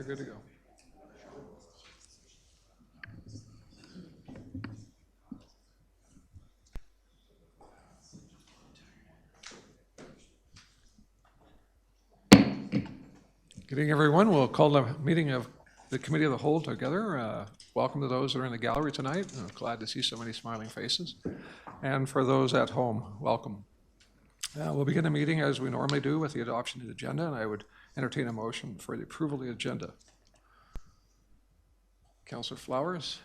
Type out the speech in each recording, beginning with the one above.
you're good to go. Good evening, everyone. We'll call the meeting of the Committee of the Whole together. Welcome to those that are in the gallery tonight. I'm glad to see so many smiling faces. And for those at home, welcome. We'll begin the meeting as we normally do with the adoption of the agenda, and I would entertain a motion for the approval of the agenda. Councillor Flowers.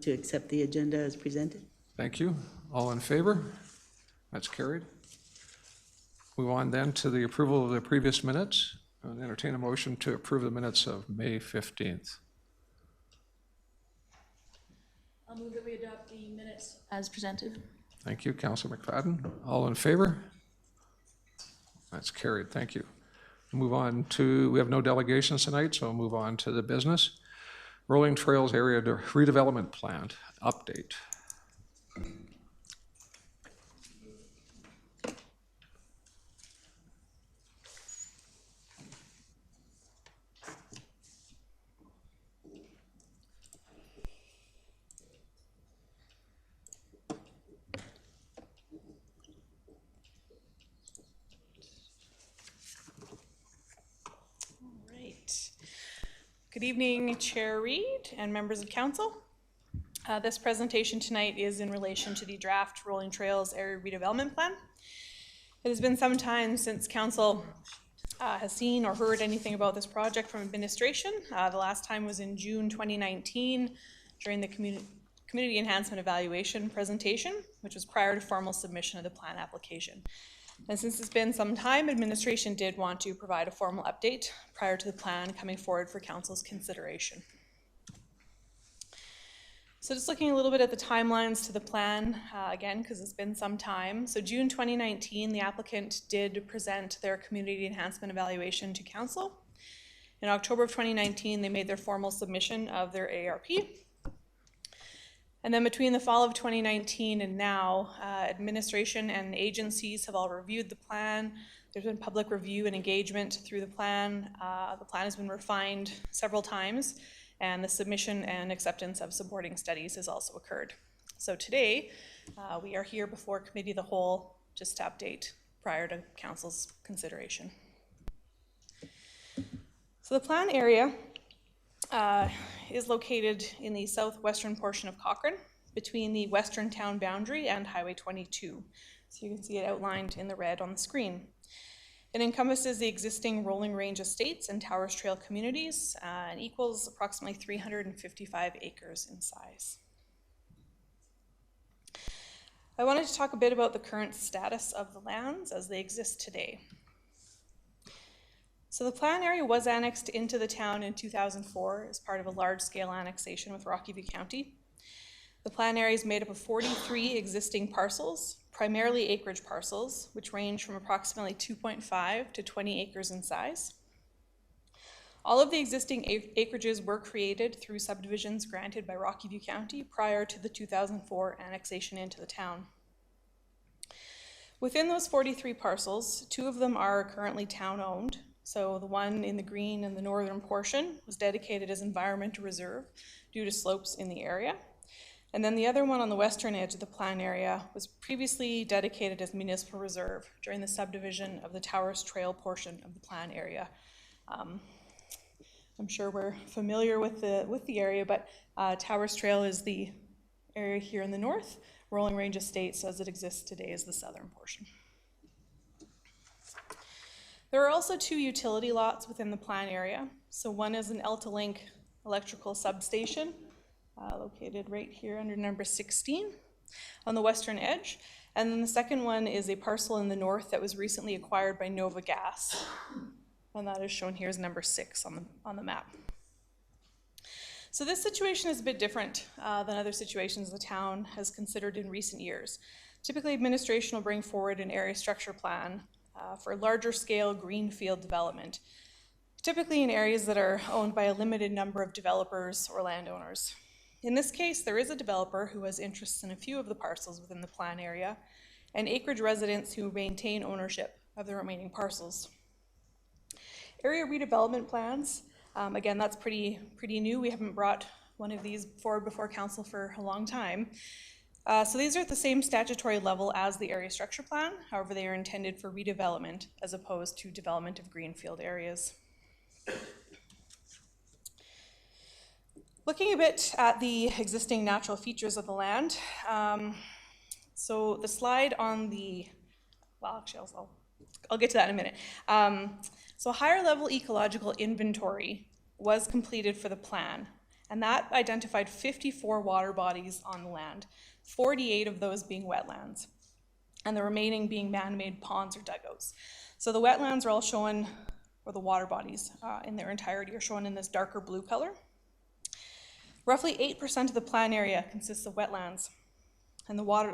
To accept the agenda as presented. Thank you. All in favor? That's carried. Move on then to the approval of the previous minutes. I'll entertain a motion to approve the minutes of May 15th. I'll move that we adopt the minutes as presented. Thank you, Councillor McFadden. All in favor? That's carried. Thank you. Move on to, we have no delegations tonight, so we'll move on to the business. Rolling Trails Area Redevelopment Plan update. Good evening, Chair Reid and members of Council. This presentation tonight is in relation to the draft Rolling Trails Area Redevelopment Plan. It has been some time since Council has seen or heard anything about this project from administration. The last time was in June 2019 during the Community Enhancement Evaluation presentation, which was prior to formal submission of the plan application. And since it's been some time, administration did want to provide a formal update prior to the plan coming forward for Council's consideration. So just looking a little bit at the timelines to the plan, again, because it's been some time. So June 2019, the applicant did present their community enhancement evaluation to Council. In October of 2019, they made their formal submission of their ARP. And then between the fall of 2019 and now, administration and agencies have all reviewed the plan. There's been public review and engagement through the plan. The plan has been refined several times, and the submission and acceptance of supporting studies has also occurred. So today, we are here before Committee of the Whole just to update prior to Council's consideration. So the plan area is located in the southwestern portion of Cochrane between the western town boundary and Highway 22. So you can see it outlined in the red on the screen. It encompasses the existing Rolling Range Estates and Towers Trail communities and equals approximately 355 acres in size. I wanted to talk a bit about the current status of the lands as they exist today. So the plan area was annexed into the town in 2004 as part of a large-scale annexation with Rocky View County. The plan area is made up of 43 existing parcels, primarily acreage parcels, which range from approximately 2.5 to 20 acres in size. All of the existing acreages were created through subdivisions granted by Rocky View County prior to the 2004 annexation into the town. Within those 43 parcels, 2 of them are currently town-owned. So the one in the green in the northern portion was dedicated as environmental reserve due to slopes in the area. And then the other one on the western edge of the plan area was previously dedicated as municipal reserve during the subdivision of the Towers Trail portion of the plan area. I'm sure we're familiar with the area, but Towers Trail is the area here in the north. Rolling Range Estates, as it exists today, is the southern portion. There are also 2 utility lots within the plan area. So one is an Elta-Link electrical substation, located right here under number 16 on the western edge. And then the second one is a parcel in the north that was recently acquired by Nova Gas. And that is shown here as number 6 on the map. So this situation is a bit different than other situations the town has considered in recent years. Typically, administration will bring forward an area structure plan for larger scale greenfield development, typically in areas that are owned by a limited number of developers or landowners. In this case, there is a developer who has interests in a few of the parcels within the plan area, and acreage residents who maintain ownership of the remaining parcels. Area redevelopment plans, again, that's pretty new. We haven't brought one of these forward before council for a long time. So these are at the same statutory level as the area structure plan. However, they are intended for redevelopment as opposed to development of greenfield areas. Looking a bit at the existing natural features of the land. So the slide on the, well, actually, I'll get to that in a minute. So a higher level ecological inventory was completed for the plan, and that identified 54 water bodies on the land, 48 of those being wetlands, and the remaining being man-made ponds or dugouts. So the wetlands are all shown, or the water bodies in their entirety are shown in this darker blue color. Roughly 8% of the plan area consists of wetlands, and the water,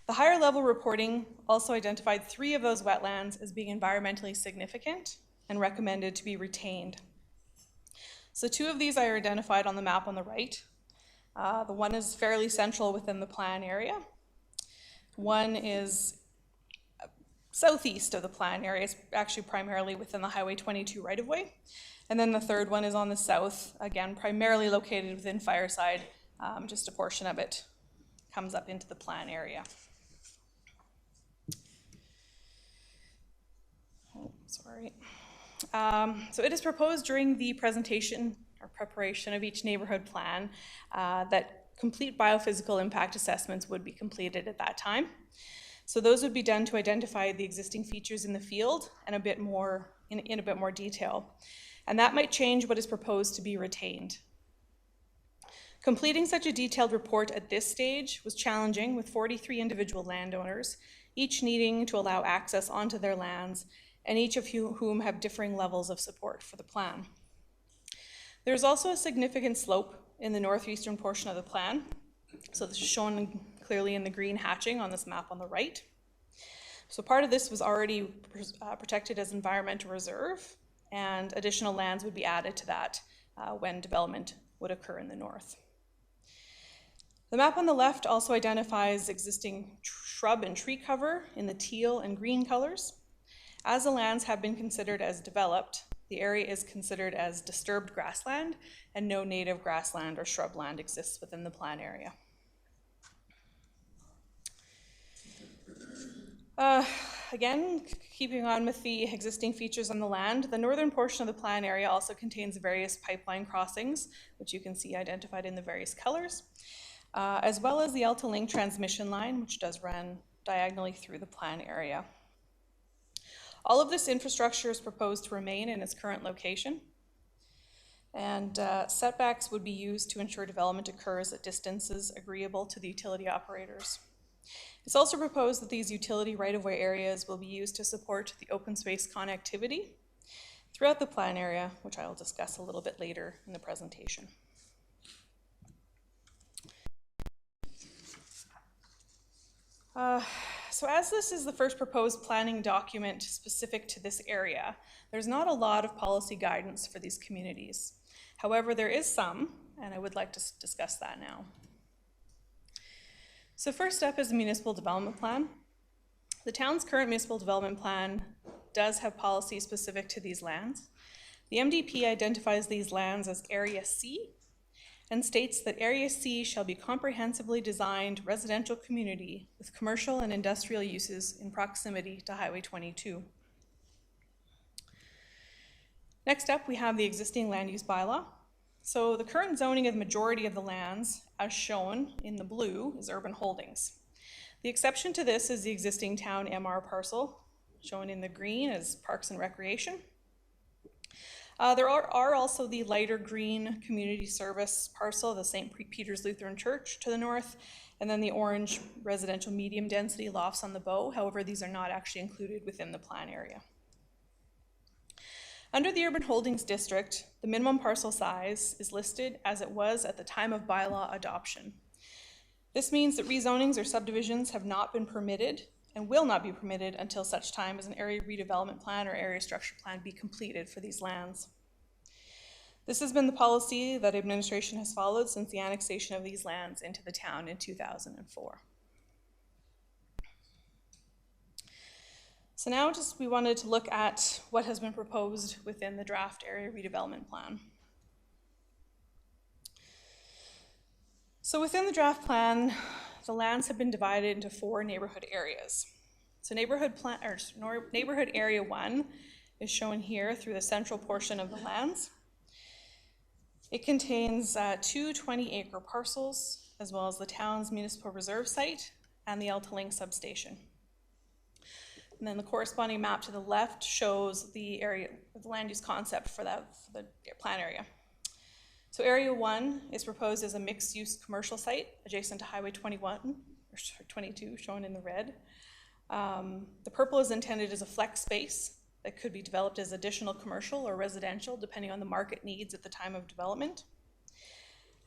the higher level reporting also identified 3 of those wetlands as being environmentally significant and recommended to be retained. So 2 of these are identified on the map on the right. The one is fairly central within the plan area. One is southeast of the plan area. It's actually primarily within the Highway 22 right-of-way. And then the third one is on the south, again, primarily located within Fireside. Just a portion of it comes up into the plan area. Oh, sorry. So it is proposed during the presentation or preparation of each neighborhood plan that complete biophysical impact assessments would be completed at that time. So those would be done to identify the existing features in the field and a bit more in a bit more detail. And that might change what is proposed to be retained. Completing such a detailed report at this stage was challenging, with 43 individual landowners, each needing to allow access onto their lands, and each of whom have differing levels of support for the plan. There's also a significant slope in the northeastern portion of the plan. So this is shown clearly in the green hatching on this map on the right. So part of this was already protected as environmental reserve, and additional lands would be added to that when development would occur in the north. The map on the left also identifies existing shrub and tree cover in the teal and green colors. As the lands have been considered as developed, the area is considered as disturbed grassland, and no native grassland or shrubland exists within the plan area. Again, keeping on with the existing features on the land, the northern portion of the plan area also contains various pipeline crossings, which you can see identified in the various colors, as well as the AltaLink transmission line, which does run diagonally through the plan area. All of this infrastructure is proposed to remain in its current location, and setbacks would be used to ensure development occurs at distances agreeable to the utility operators. It's also proposed that these utility right-of-way areas will be used to support the open space connectivity throughout the plan area, which I will discuss a little bit later in the presentation. So as this is the first proposed planning document specific to this area, there's not a lot of policy guidance for these communities. However, there is some, and I would like to discuss that now. So first up is the municipal development plan. The town's current municipal development plan does have policies specific to these lands. The MDP identifies these lands as Area C and states that Area C shall be comprehensively designed residential community with commercial and industrial uses in proximity to Highway 22. Next up, we have the existing land use bylaw. So the current zoning of the majority of the lands, as shown in the blue, is urban holdings. The exception to this is the existing town MR parcel, shown in the green as Parks and Recreation. There are also the lighter green community service parcel, the St. Peter's Lutheran Church to the north, and then the orange residential medium density lofts on the Bow. However, these are not actually included within the plan area. Under the Urban Holdings District, the minimum parcel size is listed as it was at the time of bylaw adoption. This means that rezonings or subdivisions have not been permitted and will not be permitted until such time as an area redevelopment plan or area structure plan be completed for these lands. This has been the policy that administration has followed since the annexation of these lands into the town in 2004. So now we wanted to look at what has been proposed within the draft area redevelopment plan. So within the draft plan, the lands have been divided into 4 neighborhood areas. So neighborhood area 1 is shown here through the central portion of the lands. It contains 2 20-acre parcels, as well as the town's municipal reserve site and the Altalink substation. And then the corresponding map to the left shows the area, the land use concept for the plan area. So area 1 is proposed as a mixed-use commercial site adjacent to Highway 22, shown in the red. The purple is intended as a flex space that could be developed as additional commercial or residential, depending on the market needs at the time of development.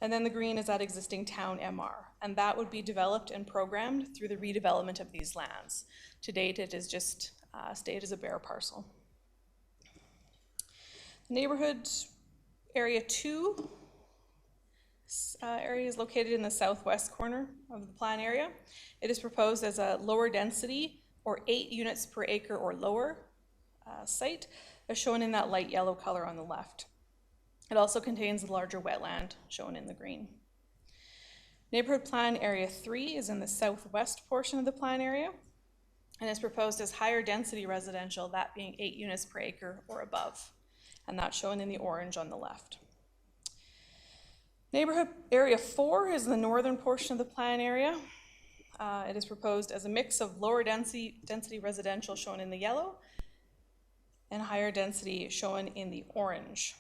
And then the green is that existing town MR, and that would be developed and programmed through the redevelopment of these lands. To date, it is just stayed as a bare parcel. The neighborhood area 2 area is located in the southwest corner of the plan area. It is proposed as a lower density or 8 units per acre or lower site, as shown in that light yellow color on the left. It also contains the larger wetland shown in the green. Neighborhood plan area 3 is in the southwest portion of the plan area and is proposed as higher density residential, that being 8 units per acre or above, and that's shown in the orange on the left. Neighborhood area 4 is the northern portion of the plan area. It is proposed as a mix of lower density residential shown in the yellow and higher density shown in the orange.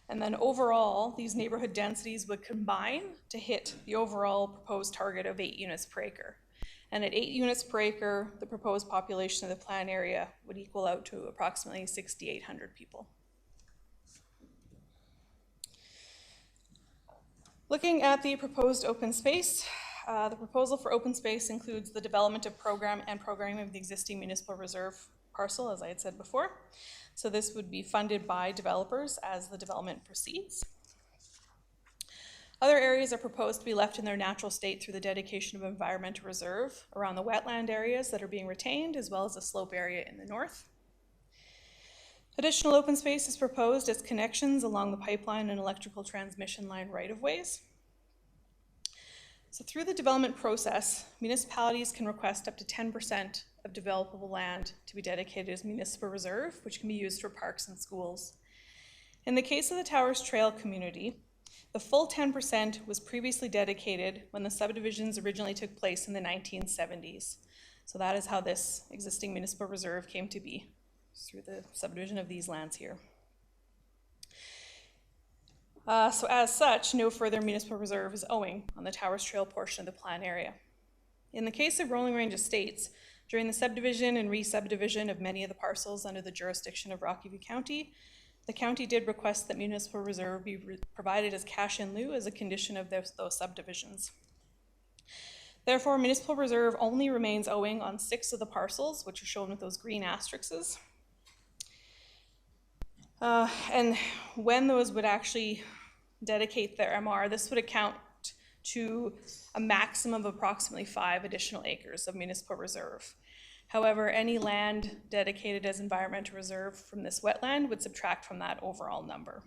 And then overall, these neighborhood densities would combine to hit the overall proposed target of 8 units per acre. And at 8 units per acre, the proposed population of the plan area would equal out to approximately 6,800 people. Looking at the proposed open space, the proposal for open space includes the development of programming of the existing municipal reserve parcel, as I had said before. So this would be funded by developers as the development proceeds. Other areas are proposed to be left in their natural state through the dedication of environmental reserve around the wetland areas that are being retained, as well as a slope area in the north. Additional open space is proposed as connections along the pipeline and electrical transmission line right-of-ways. So through the development process, municipalities can request up to 10% of developable land to be dedicated as municipal reserve, which can be used for parks and schools. In the case of the Towers Trail community, the full 10% was previously dedicated when the subdivisions originally took place in the 1970s. So that is how this existing municipal reserve came to be, through the subdivision of these lands here. So as such, no further municipal reserve is owing on the Towers Trail portion of the plan area. In the case of Rolling Range Estates, during the subdivision and re-subdivision of many of the parcels under the jurisdiction of Rocky View County, the county did request that municipal reserve be provided as cash in lieu as a condition of those subdivisions. Therefore, municipal reserve only remains owing on 6 of the parcels, which are shown with those green asterisks. And when those would actually dedicate their MR, this would account to a maximum of approximately 5 additional acres of municipal reserve. However, any land dedicated as environmental reserve from this wetland would subtract from that overall number.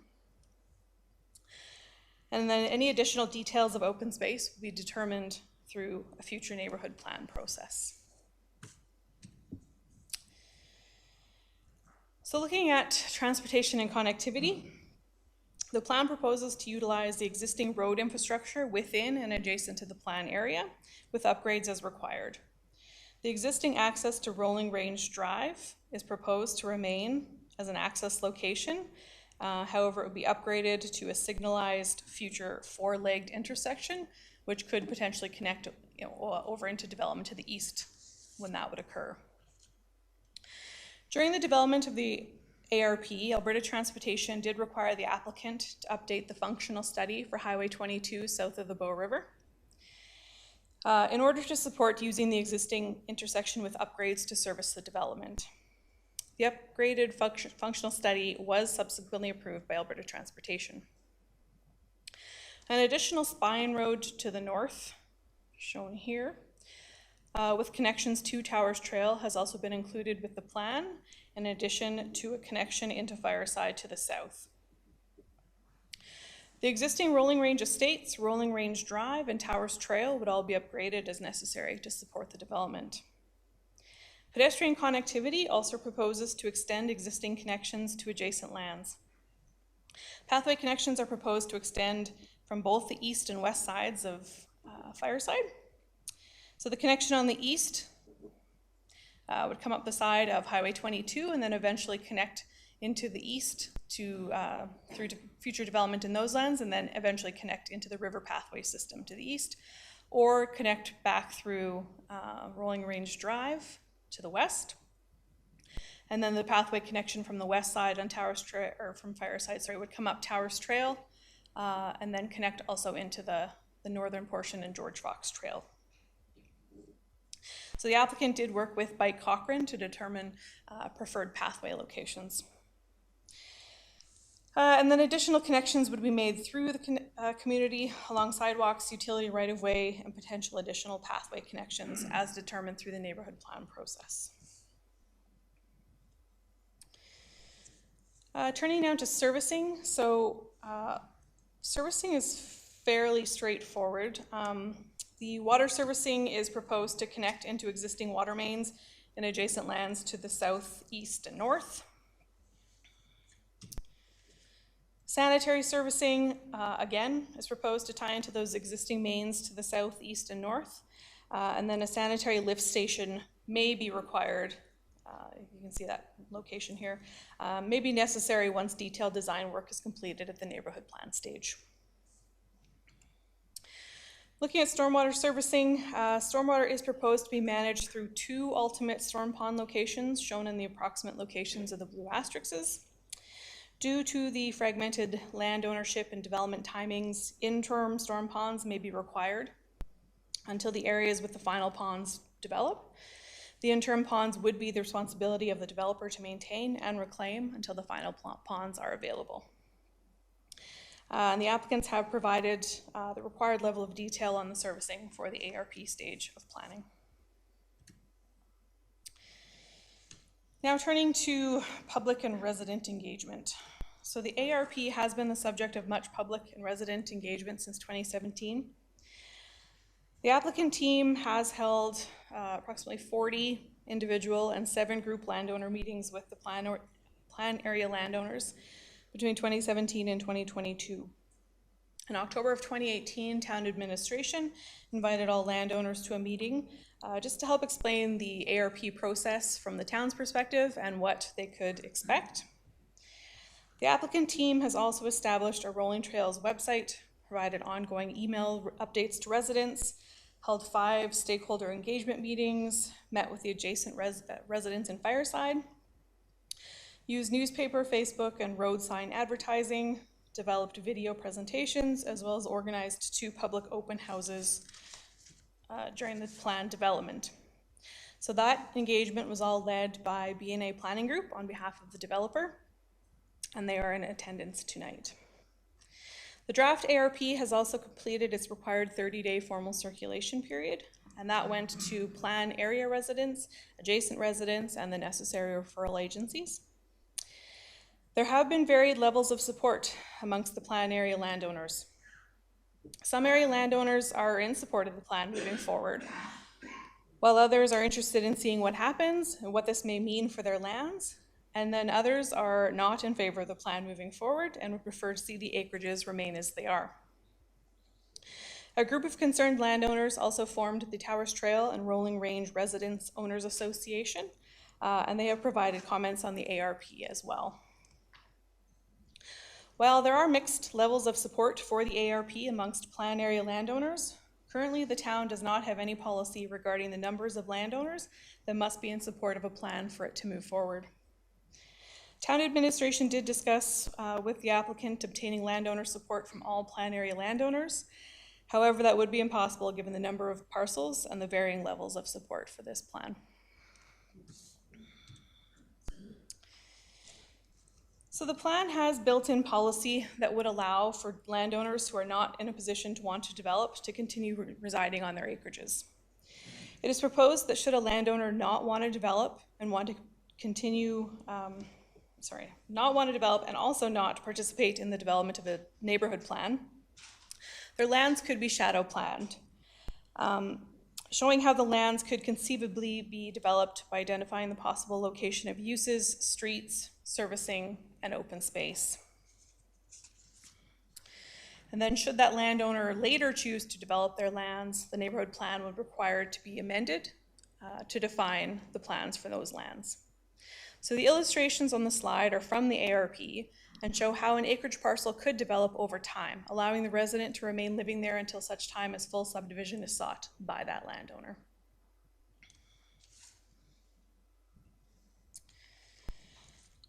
And then any additional details of open space will be determined through a future neighborhood plan process. So looking at transportation and connectivity, the plan proposes to utilize the existing road infrastructure within and adjacent to the plan area with upgrades as required. The existing access to Rolling Range Drive is proposed to remain as an access location. However, it would be upgraded to a signalized future 4-legged intersection, which could potentially connect over into development to the east when that would occur. During the development of the ARP, Alberta Transportation did require the applicant to update the functional study for Highway 22 south of the Bow River. In order to support using the existing intersection with upgrades to service the development. The upgraded functional study was subsequently approved by Alberta Transportation. An additional spine road to the north, shown here, with connections to Towers Trail has also been included with the plan, in addition to a connection into Fireside to the south. The existing Rolling Range Estates, Rolling Range Drive, and Towers Trail would all be upgraded as necessary to support the development. Pedestrian connectivity also proposes to extend existing connections to adjacent lands. Pathway connections are proposed to extend from both the east and west sides of Fireside. So the connection on the east would come up the side of Highway 22 and then eventually connect into the east through to future development in those lands, and then eventually connect into the river pathway system to the east, or connect back through Rolling Range Drive to the west. And then the pathway connection from the west side on Towers Trail, or from Fireside, sorry, would come up Towers Trail and then connect also into the northern portion in George Fox Trail. So the applicant did work with Bike Cochrane to determine preferred pathway locations. And then additional connections would be made through the community along sidewalks, utility right-of-way, and potential additional pathway connections as determined through the neighborhood plan process. Turning now to servicing. So servicing is fairly straightforward. The water servicing is proposed to connect into existing water mains in adjacent lands to the south, east, and north. Sanitary servicing, again, is proposed to tie into those existing mains to the south, east, and north. And then a sanitary lift station may be required. You can see that location here. May be necessary once detailed design work is completed at the neighborhood plan stage. Looking at stormwater servicing, stormwater is proposed to be managed through 2 ultimate storm pond locations shown in the approximate locations of the blue asterisks. Due to the fragmented land ownership and development timings, interim storm ponds may be required until the areas with the final ponds develop. The interim ponds would be the responsibility of the developer to maintain and reclaim until the final ponds are available. And the applicants have provided the required level of detail on the servicing for the ARP stage of planning. Now turning to public and resident engagement. So the ARP has been the subject of much public and resident engagement since 2017. The applicant team has held approximately 40 individual and 7 group landowner meetings with the plan area landowners between 2017 and 2022. In October of 2018, town administration invited all landowners to a meeting just to help explain the ARP process from the town's perspective and what they could expect. The applicant team has also established a Rolling Trails website, provided ongoing email updates to residents, held 5 stakeholder engagement meetings, met with the adjacent residents in Fireside, used newspaper, Facebook, and road sign advertising, developed video presentations, as well as organized 2 public open houses during the planned development. So that engagement was all led by B&A Planning Group on behalf of the developer, and they are in attendance tonight. The draft ARP has also completed its required 30-day formal circulation period, and that went to plan area residents, adjacent residents, and the necessary referral agencies. There have been varied levels of support amongst the plan area landowners. Some area landowners are in support of the plan moving forward, while others are interested in seeing what happens and what this may mean for their lands, and then others are not in favor of the plan moving forward and would prefer to see the acreages remain as they are. A group of concerned landowners also formed the Towers Trail and Rolling Range Residents Owners Association, and they have provided comments on the ARP as well. While there are mixed levels of support for the ARP amongst plan area landowners, currently the town does not have any policy regarding the numbers of landowners that must be in support of a plan for it to move forward. Town administration did discuss with the applicant obtaining landowner support from all plan area landowners. However, that would be impossible given the number of parcels and the varying levels of support for this plan. So the plan has built-in policy that would allow for landowners who are not in a position to want to develop to continue residing on their acreages. It is proposed that should a landowner not want to develop and want to continue, not want to develop and also not participate in the development of a neighborhood plan, their lands could be shadow planned, showing how the lands could conceivably be developed by identifying the possible location of uses, streets, servicing, and open space. And then should that landowner later choose to develop their lands, the neighborhood plan would require it to be amended to define the plans for those lands. So the illustrations on the slide are from the ARP and show how an acreage parcel could develop over time, allowing the resident to remain living there until such time as full subdivision is sought by that landowner.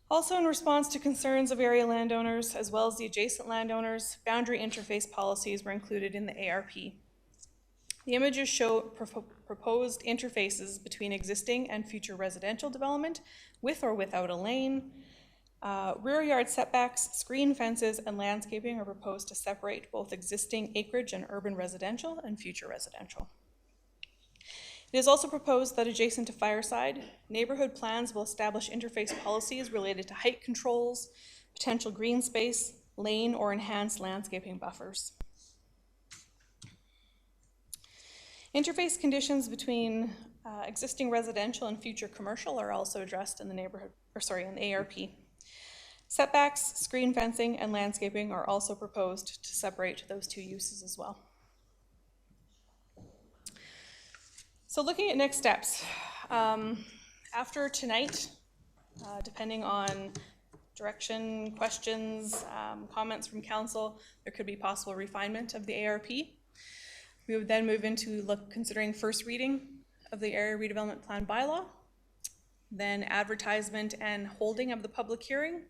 Also, in response to concerns of area landowners, as well as the adjacent landowners, boundary interface policies were included in the ARP. The images show proposed interfaces between existing and future residential development, with or without a lane. Rear yard setbacks, screen fences, and landscaping are proposed to separate both existing acreage and urban residential and future residential. It is also proposed that adjacent to Fireside, neighborhood plans will establish interface policies related to height controls, potential green space, lane or enhanced landscaping buffers. Interface conditions between existing residential and future commercial are also addressed in the in the ARP. Setbacks, screen fencing, and landscaping are also proposed to separate those two uses as well. So looking at next steps, after tonight, depending on direction, questions, comments from council, there could be possible refinement of the ARP. We would then move into considering first reading of the area redevelopment plan bylaw, then advertisement and holding of the public hearing.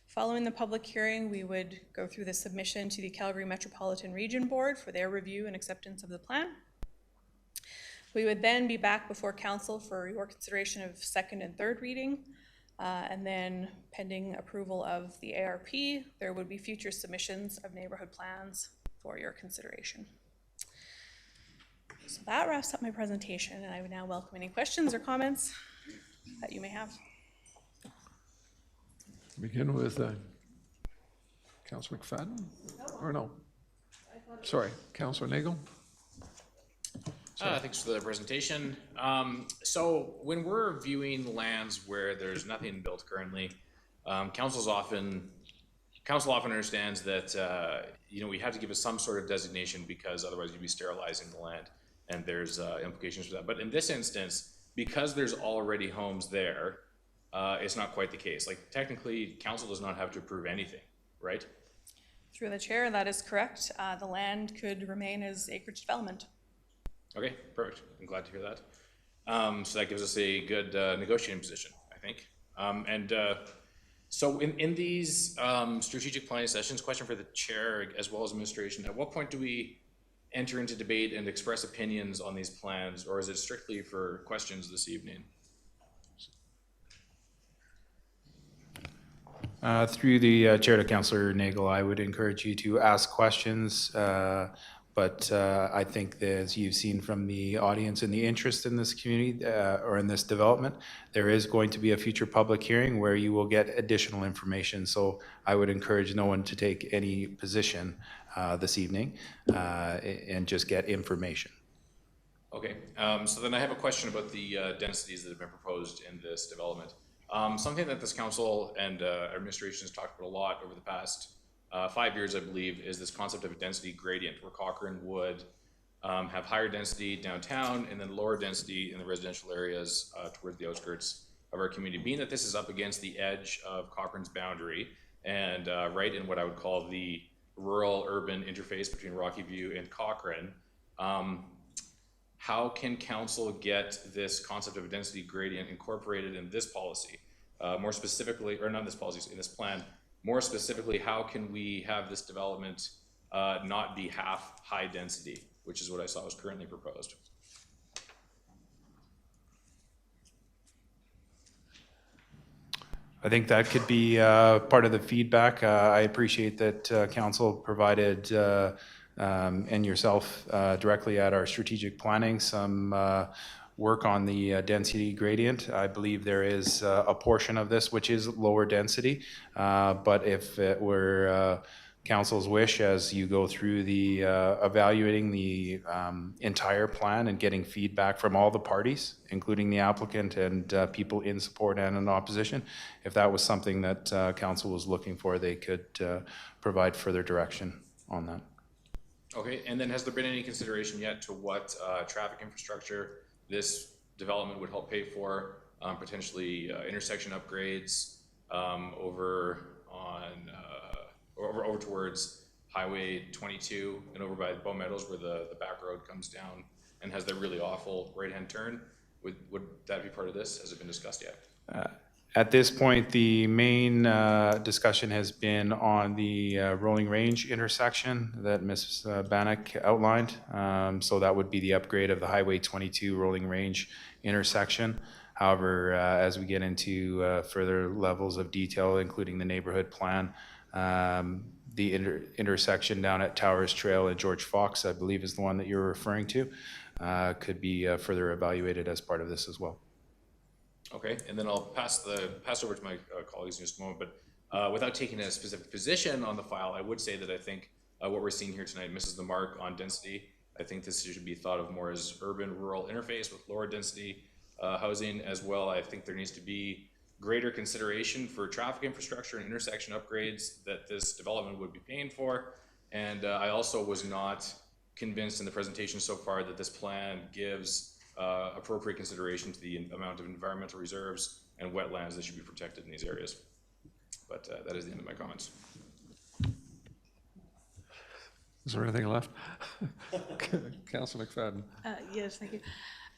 Following the public hearing, we would go through the submission to the Calgary Metropolitan Region Board for their review and acceptance of the plan. We would then be back before council for your consideration of second and third reading, and then pending approval of the ARP, there would be future submissions of neighborhood plans for your consideration. So that wraps up my presentation, and I would now welcome any questions or comments that you may have. Begin with Councillor McFadden, or no? Sorry, Councillor Nagel. Thanks for the presentation. So when we're viewing lands where there's nothing built currently, council often understands that we have to give it some sort of designation because otherwise you'd be sterilizing the land, and there's implications for that. But in this instance, because there's already homes there, it's not quite the case. Like technically, council does not have to approve anything, right? Through the chair, that is correct. The land could remain as acreage development. Okay, perfect. I'm glad to hear that. So that gives us a good negotiating position, I think. So in these strategic planning sessions, question for the chair as well as administration, at what point do we enter into debate and express opinions on these plans, or is it strictly for questions this evening? Through the chair to Councillor Nagel, I would encourage you to ask questions, but I think that as you've seen from the audience and the interest in this community or in this development, there is going to be a future public hearing where you will get additional information. So I would encourage no one to take any position this evening and just get information. Okay, so then I have a question about the densities that have been proposed in this development. Something that this council and our administration has talked about a lot over the past 5 years, I believe, is this concept of a density gradient, where Cochrane would have higher density downtown and then lower density in the residential areas towards the outskirts of our community. Being that this is up against the edge of Cochrane's boundary and right in what I would call the rural-urban interface between Rocky View and Cochrane, how can council get this concept of a density gradient incorporated in this policy? More specifically, or not this policy, in this plan, more specifically, how can we have this development not be half high density, which is what I saw was currently proposed? I think that could be part of the feedback. I appreciate that council provided and yourself directly at our strategic planning some work on the density gradient. I believe there is a portion of this which is lower density, but if it were council's wish as you go through the evaluating the entire plan and getting feedback from all the parties, including the applicant and people in support and in opposition, if that was something that council was looking for, they could provide further direction on that. Okay, and then has there been any consideration yet to what traffic infrastructure this development would help pay for, potentially intersection upgrades over towards Highway 22 and over by Bow Meadows where the back road comes down and has that really awful right-hand turn? Would that be part of this? Has it been discussed yet? At this point, the main discussion has been on the Rolling Range intersection that Ms. Bannock outlined. So that would be the upgrade of the Highway 22 Rolling Range intersection. However, as we get into further levels of detail, including the neighborhood plan, the intersection down at Towers Trail and George Fox, I believe is the one that you're referring to, could be further evaluated as part of this as well. Okay, and then I'll pass over to my colleagues in just a moment, but without taking a specific position on the file, I would say that I think what we're seeing here tonight misses the mark on density. I think this should be thought of more as urban-rural interface with lower density housing as well. I think there needs to be greater consideration for traffic infrastructure and intersection upgrades that this development would be paying for. And I also was not convinced in the presentation so far that this plan gives appropriate consideration to the amount of environmental reserves and wetlands that should be protected in these areas. But that is the end of my comments. Is there anything left? Councilor McFadden. Yes, thank you.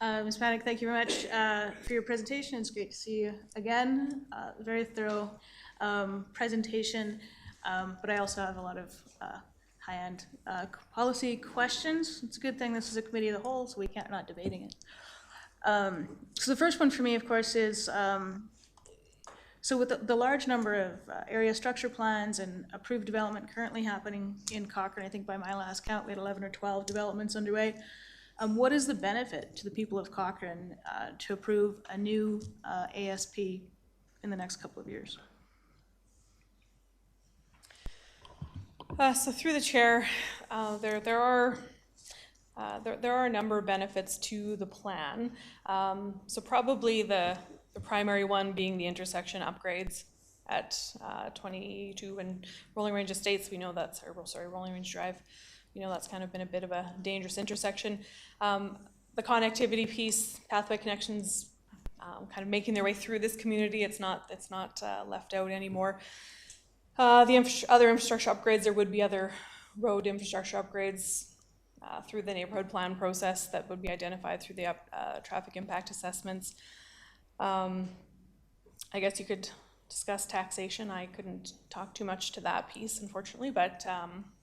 Ms. Paddock, thank you very much for your presentation. It's great to see you again. Very thorough presentation, but I also have a lot of high-end policy questions. It's a good thing this is a committee of the whole, so we're not debating it. So the first one for me, of course, is so with the large number of area structure plans and approved development currently happening in Cochrane, I think by my last count we had 11 or 12 developments underway. What is the benefit to the people of Cochrane to approve a new ASP in the next couple of years? So through the chair, there are a number of benefits to the plan. So probably the primary one being the intersection upgrades at 22 and Rolling Range Estates. We know that's, Rolling Range Drive. We know that's kind of been a bit of a dangerous intersection. The connectivity piece, pathway connections, kind of making their way through this community. It's not left out anymore. The other infrastructure upgrades, there would be other road infrastructure upgrades through the neighborhood plan process that would be identified through the traffic impact assessments. I guess you could discuss taxation. I couldn't talk too much to that piece, unfortunately, but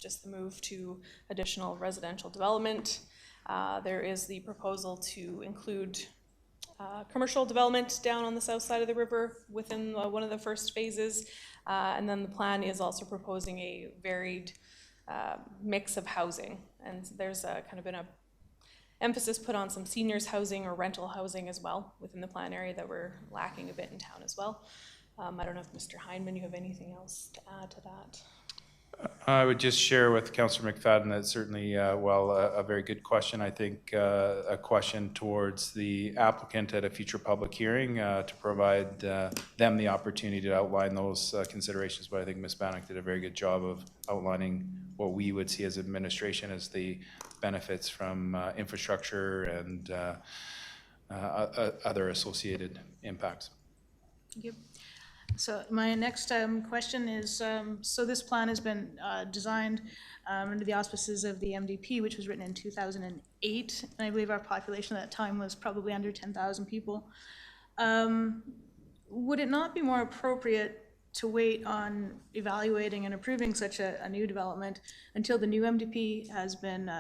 just the move to additional residential development. There is the proposal to include commercial development down on the south side of the river within one of the first phases. And then the plan is also proposing a varied mix of housing. And there's kind of been a emphasis put on some seniors housing or rental housing as well within the plan area that we're lacking a bit in town as well. I don't know if Mr. Heineman, you have anything else to add to that? I would just share with Councillor McFadden that certainly, a very good question. I think a question towards the applicant at a future public hearing to provide them the opportunity to outline those considerations. But I think Ms. Bannock did a very good job of outlining what we would see as administration as the benefits from infrastructure and other associated impacts. Thank you. So my next question is, so this plan has been designed under the auspices of the MDP, which was written in 2008, and I believe our population at that time was probably under 10,000 people. Would it not be more appropriate to wait on evaluating and approving such a new development until the new MDP has been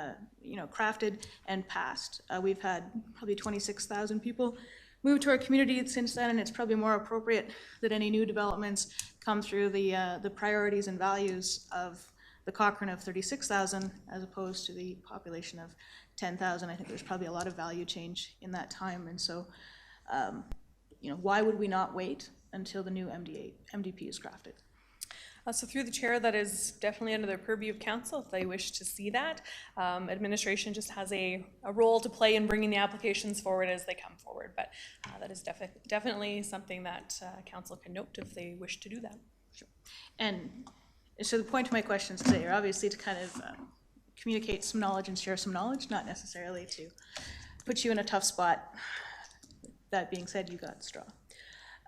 crafted and passed? We've had probably 26,000 people moved to our community since then, and it's probably more appropriate that any new developments come through the priorities and values of the Cochrane of 36,000 as opposed to the population of 10,000. I think there's probably a lot of value change in that time. And so, you know, why would we not wait until the new MDP is crafted? So through the chair, that is definitely under the purview of council if they wish to see that. Administration just has a role to play in bringing the applications forward as they come forward, but that is definitely something that council can note if they wish to do that. Sure. And so the point of my questions today are obviously to kind of communicate some knowledge and share some knowledge, not necessarily to put you in a tough spot. That being said, you got the straw.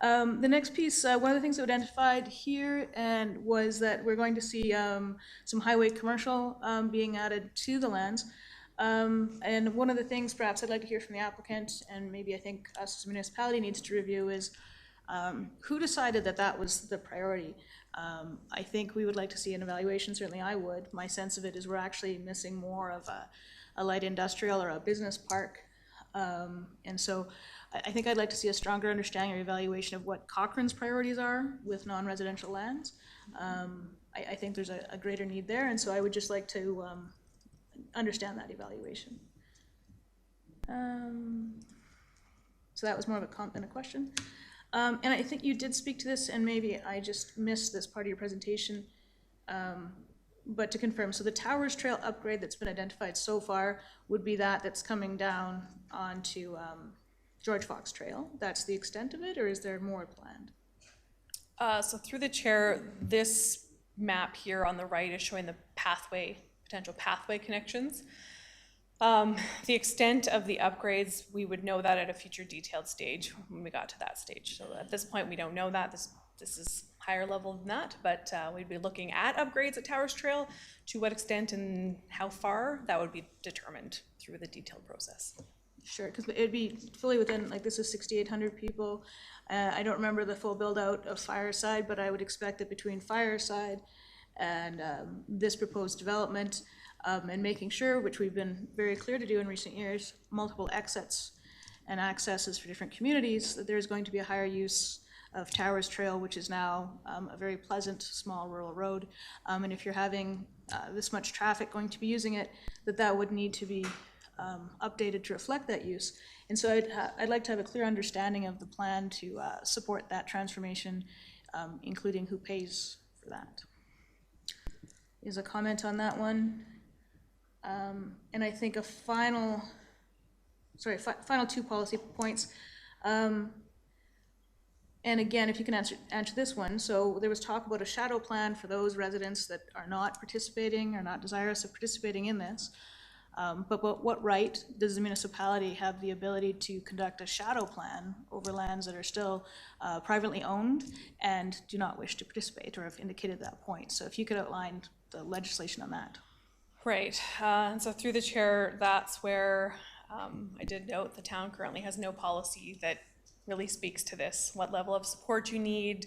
The next piece, one of the things that we identified here and was that we're going to see some highway commercial being added to the lands. And one of the things perhaps I'd like to hear from the applicant, and maybe I think us as a municipality needs to review, is who decided that that was the priority? I think we would like to see an evaluation, certainly I would. My sense of it is we're actually missing more of a light industrial or a business park. And so I think I'd like to see a stronger understanding or evaluation of what Cochrane's priorities are with non-residential lands. I think there's a greater need there, and so I would just like to understand that evaluation. So that was more of a comment than a question. And I think you did speak to this, and maybe I just missed this part of your presentation. But to confirm, so the Towers Trail upgrade that's been identified so far would be that's coming down onto George Fox Trail. That's the extent of it, or is there more planned? So through the chair, this map here on the right is showing the potential pathway connections. The extent of the upgrades, we would know that at a future detailed stage when we got to that stage. So at this point, we don't know that. This is higher level than that, but we'd be looking at upgrades at Towers Trail. To what extent and how far, that would be determined through the detailed process. Sure, because it'd be fully within, like this is 6,800 people. I don't remember the full build out of Fireside, but I would expect that between Fireside and this proposed development, and making sure, which we've been very clear to do in recent years, multiple exits and accesses for different communities, that there's going to be a higher use of Towers Trail, which is now a very pleasant small rural road. And if you're having this much traffic going to be using it, that would need to be updated to reflect that use. And so I'd like to have a clear understanding of the plan to support that transformation, including who pays for that. Is a comment on that one. And I think a final two policy points. And again, if you can answer this one. So there was talk about a shadow plan for those residents that are not participating or not desirous of participating in this. But what right does the municipality have the ability to conduct a shadow plan over lands that are still privately owned and do not wish to participate or have indicated that point? So if you could outline the legislation on that. Right, and so through the chair, that's where I did note the town currently has no policy that really speaks to this, what level of support you need,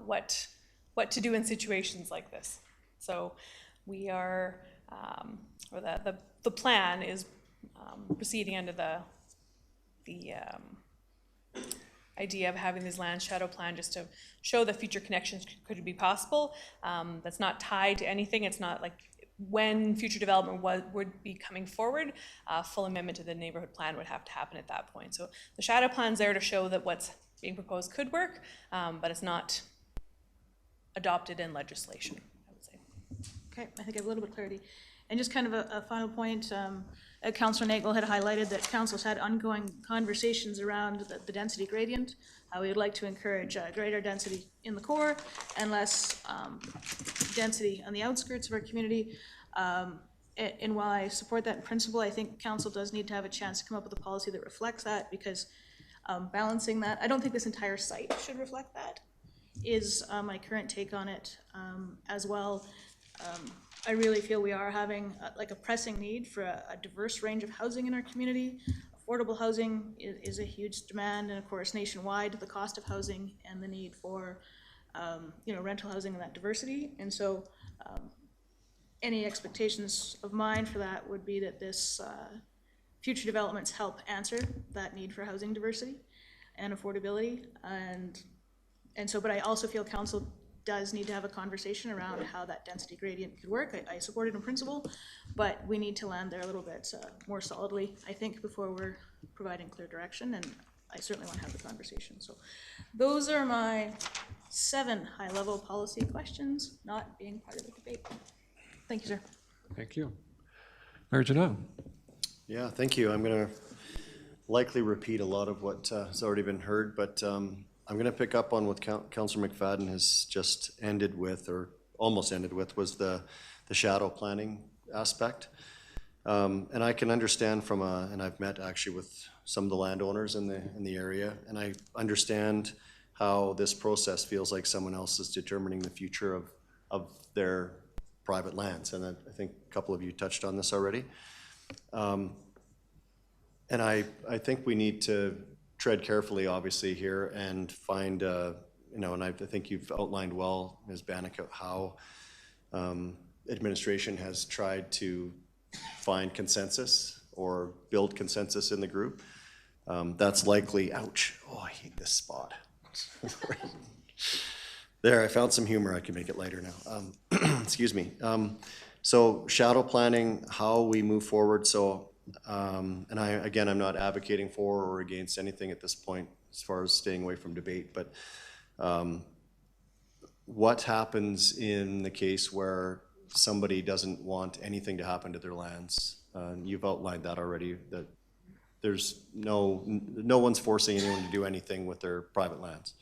what to do in situations like this. So we are, or the plan is proceeding under the idea of having this land shadow plan just to show that future connections could be possible. That's not tied to anything. It's not like when future development would be coming forward, full amendment to the neighborhood plan would have to happen at that point. So the shadow plan's there to show that what's being proposed could work, but it's not adopted in legislation, I would say. Okay, I think I have a little bit of clarity. And just kind of a final point, Councillor Nagel had highlighted that council's had ongoing conversations around the density gradient. We would like to encourage greater density in the core and less density on the outskirts of our community. And while I support that in principle, I think council does need to have a chance to come up with a policy that reflects that, because balancing that, I don't think this entire site should reflect that, is my current take on it as well. I really feel we are having like a pressing need for a diverse range of housing in our community. Affordable housing is a huge demand, and of course nationwide, the cost of housing and the need for rental housing and that diversity. And so any expectations of mine for that would be that this future developments help answer that need for housing diversity and affordability. And so, but I also feel council does need to have a conversation around how that density gradient could work. I support it in principle, but we need to land there a little bit more solidly, I think, before we're providing clear direction, and I certainly want to have the conversation. So those are my 7 high-level policy questions, not being part of the debate. Thank you, sir. Thank you. Mayor Janelle. Yeah, thank you. I'm going to likely repeat a lot of what has already been heard, but I'm going to pick up on what Councillor McFadden has just ended with, or almost ended with, was the shadow planning aspect. And I can understand from and I've met actually with some of the landowners in the area, and I understand how this process feels like someone else is determining the future of their private lands. And I think a couple of you touched on this already. And I think we need to tread carefully, obviously, here and find, and I think you've outlined well, Ms. Bannock, how administration has tried to find consensus or build consensus in the group. That's likely, ouch, oh, I hate this spot. There, I found some humor. I can make it lighter now. Excuse me. So shadow planning, how we move forward. So, and I'm not advocating for or against anything at this point as far as staying away from debate, but what happens in the case where somebody doesn't want anything to happen to their lands? You've outlined that already, that there's no one's forcing anyone to do anything with their private lands.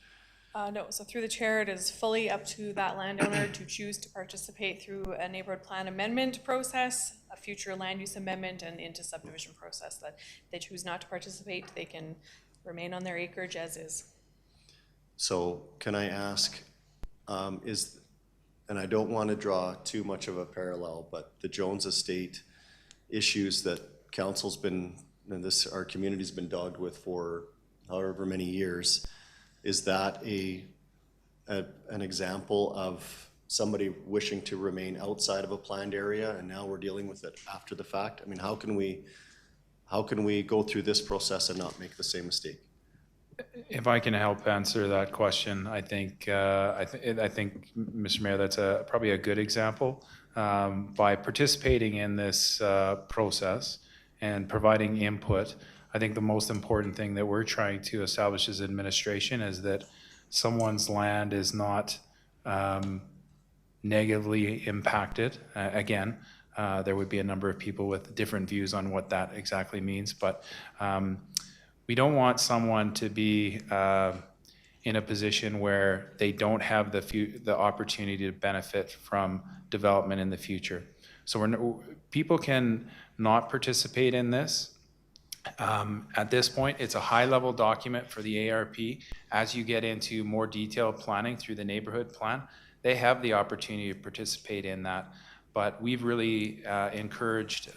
No, so through the chair, it is fully up to that landowner to choose to participate through a neighborhood plan amendment process, a future land use amendment, and into subdivision process. That if they choose not to participate, they can remain on their acreage as is. So can I ask, and I don't want to draw too much of a parallel, but the Jones Estate issues that council's been, and our community's been dogged with for however many years, is that an example of somebody wishing to remain outside of a planned area, and now we're dealing with it after the fact? I mean, how can we go through this process and not make the same mistake? If I can help answer that question, I think, Mr. Mayor, that's probably a good example. By participating in this process and providing input, I think the most important thing that we're trying to establish as administration is that someone's land is not negatively impacted. Again, there would be a number of people with different views on what that exactly means, but we don't want someone to be in a position where they don't have the opportunity to benefit from development in the future. So people can not participate in this. At this point, it's a high-level document for the ARP. As you get into more detailed planning through the neighborhood plan, they have the opportunity to participate in that. But we've really encouraged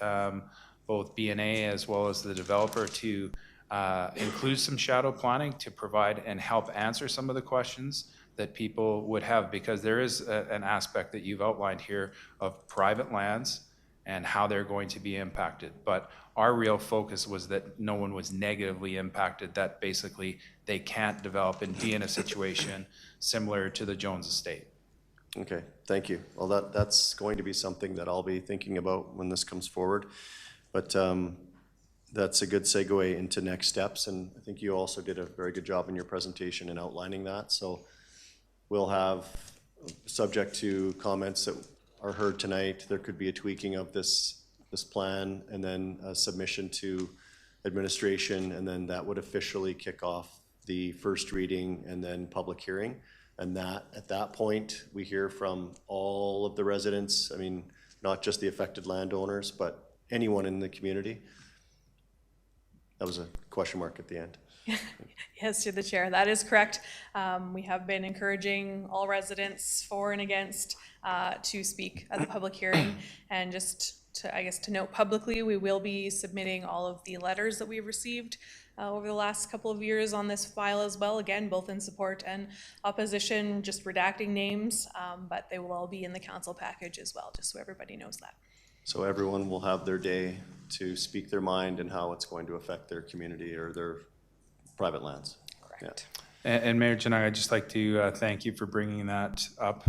both BNA as well as the developer to include some shadow planning to provide and help answer some of the questions that people would have, because there is an aspect that you've outlined here of private lands and how they're going to be impacted. But our real focus was that no one was negatively impacted, that basically they can't develop and be in a situation similar to the Jones Estate. Okay, thank you. Well, that's going to be something that I'll be thinking about when this comes forward. But that's a good segue into next steps, and I think you also did a very good job in your presentation in outlining that. So we'll have, subject to comments that are heard tonight, there could be a tweaking of this plan, and then a submission to administration, and then that would officially kick off the first reading and then public hearing. And that at that point, we hear from all of the residents, I mean, not just the affected landowners, but anyone in the community. That was a question mark at the end. Yes, to the chair, that is correct. We have been encouraging all residents for and against to speak at the public hearing. And just to note publicly, we will be submitting all of the letters that we've received over the last couple of years on this file as well, again, both in support and opposition, just redacting names, but they will all be in the council package as well, just so everybody knows that. So everyone will have their day to speak their mind and how it's going to affect their community or their private lands. Correct. Yeah. And Mayor Janai, I'd just like to thank you for bringing that up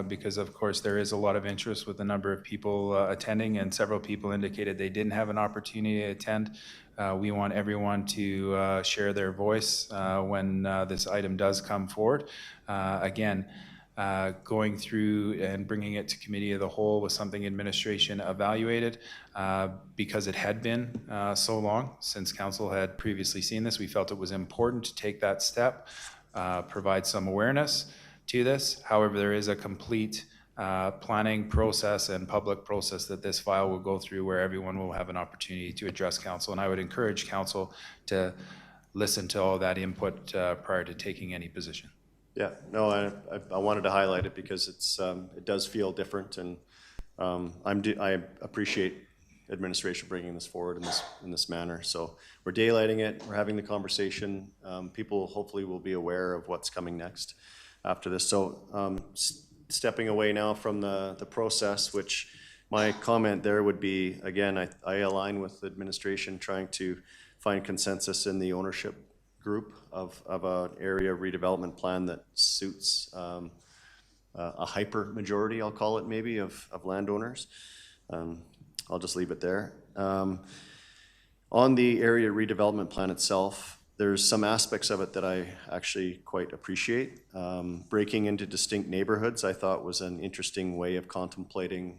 because, of course, there is a lot of interest with the number of people attending, and several people indicated they didn't have an opportunity to attend. We want everyone to share their voice when this item does come forward. Again, going through and bringing it to committee of the whole was something administration evaluated because it had been so long since council had previously seen this. We felt it was important to take that step, provide some awareness to this. However, there is a complete planning process and public process that this file will go through where everyone will have an opportunity to address council. And I would encourage council to listen to all that input prior to taking any position. Yeah, no, I wanted to highlight it because it does feel different, and I appreciate administration bringing this forward in this manner. So we're daylighting it, we're having the conversation. People hopefully will be aware of what's coming next after this. So stepping away now from the process, which my comment there would be, again, I align with the administration trying to find consensus in the ownership group of an area redevelopment plan that suits a hyper majority, I'll call it maybe, of landowners. I'll just leave it there. On the area redevelopment plan itself, there's some aspects of it that I actually quite appreciate. Breaking into distinct neighborhoods, I thought was an interesting way of contemplating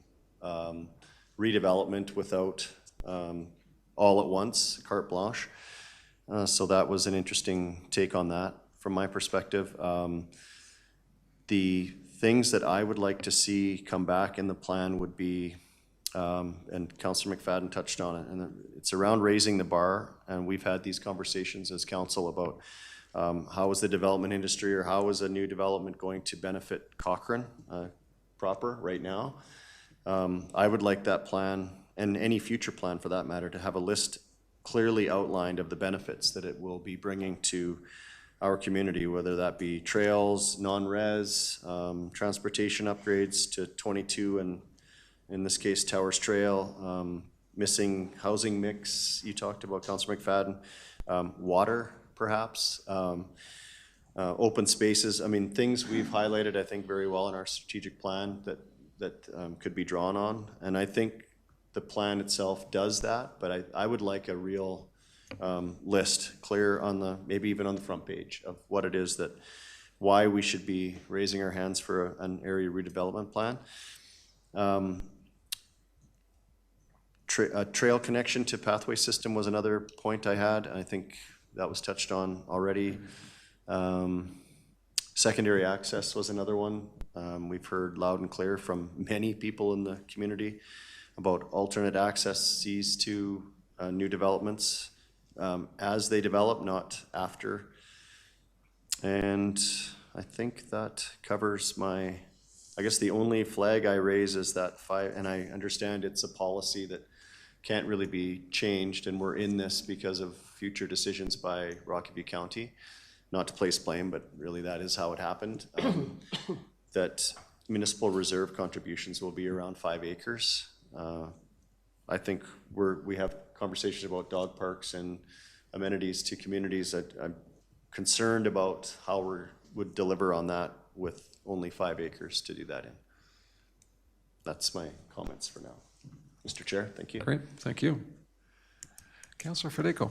redevelopment without all at once, carte blanche. So that was an interesting take on that from my perspective. The things that I would like to see come back in the plan would be, and Councillor McFadden touched on it, and it's around raising the bar. And we've had these conversations as council about how is the development industry or how is a new development going to benefit Cochrane proper right now. I would like that plan, and any future plan for that matter, to have a list clearly outlined of the benefits that it will be bringing to our community, whether that be trails, non-res, transportation upgrades to 22 and in this case Towers Trail, missing housing mix you talked about, Councillor McFadden, water perhaps, open spaces. I mean, things we've highlighted I think very well in our strategic plan that could be drawn on, and I think the plan itself does that, but I would like a real list clear on maybe even on the front page of what it is why we should be raising our hands for an area redevelopment plan. Trail connection to pathway system was another point I had. I think that was touched on already. Secondary access was another one. We've heard loud and clear from many people in the community about alternate accesses to new developments as they develop, not after. And I think that covers I guess the only flag I raise is that and I understand it's a policy that can't really be changed, and we're in this because of future decisions by Rocky View County. Not to place blame, but really that is how it happened. That municipal reserve contributions will be around 5 acres. I think we have conversations about dog parks and amenities to communities. I'm concerned about how we would deliver on that with only 5 acres to do that in. That's my comments for now. Mr. Chair, thank you. Great, thank you. Councillor Federico.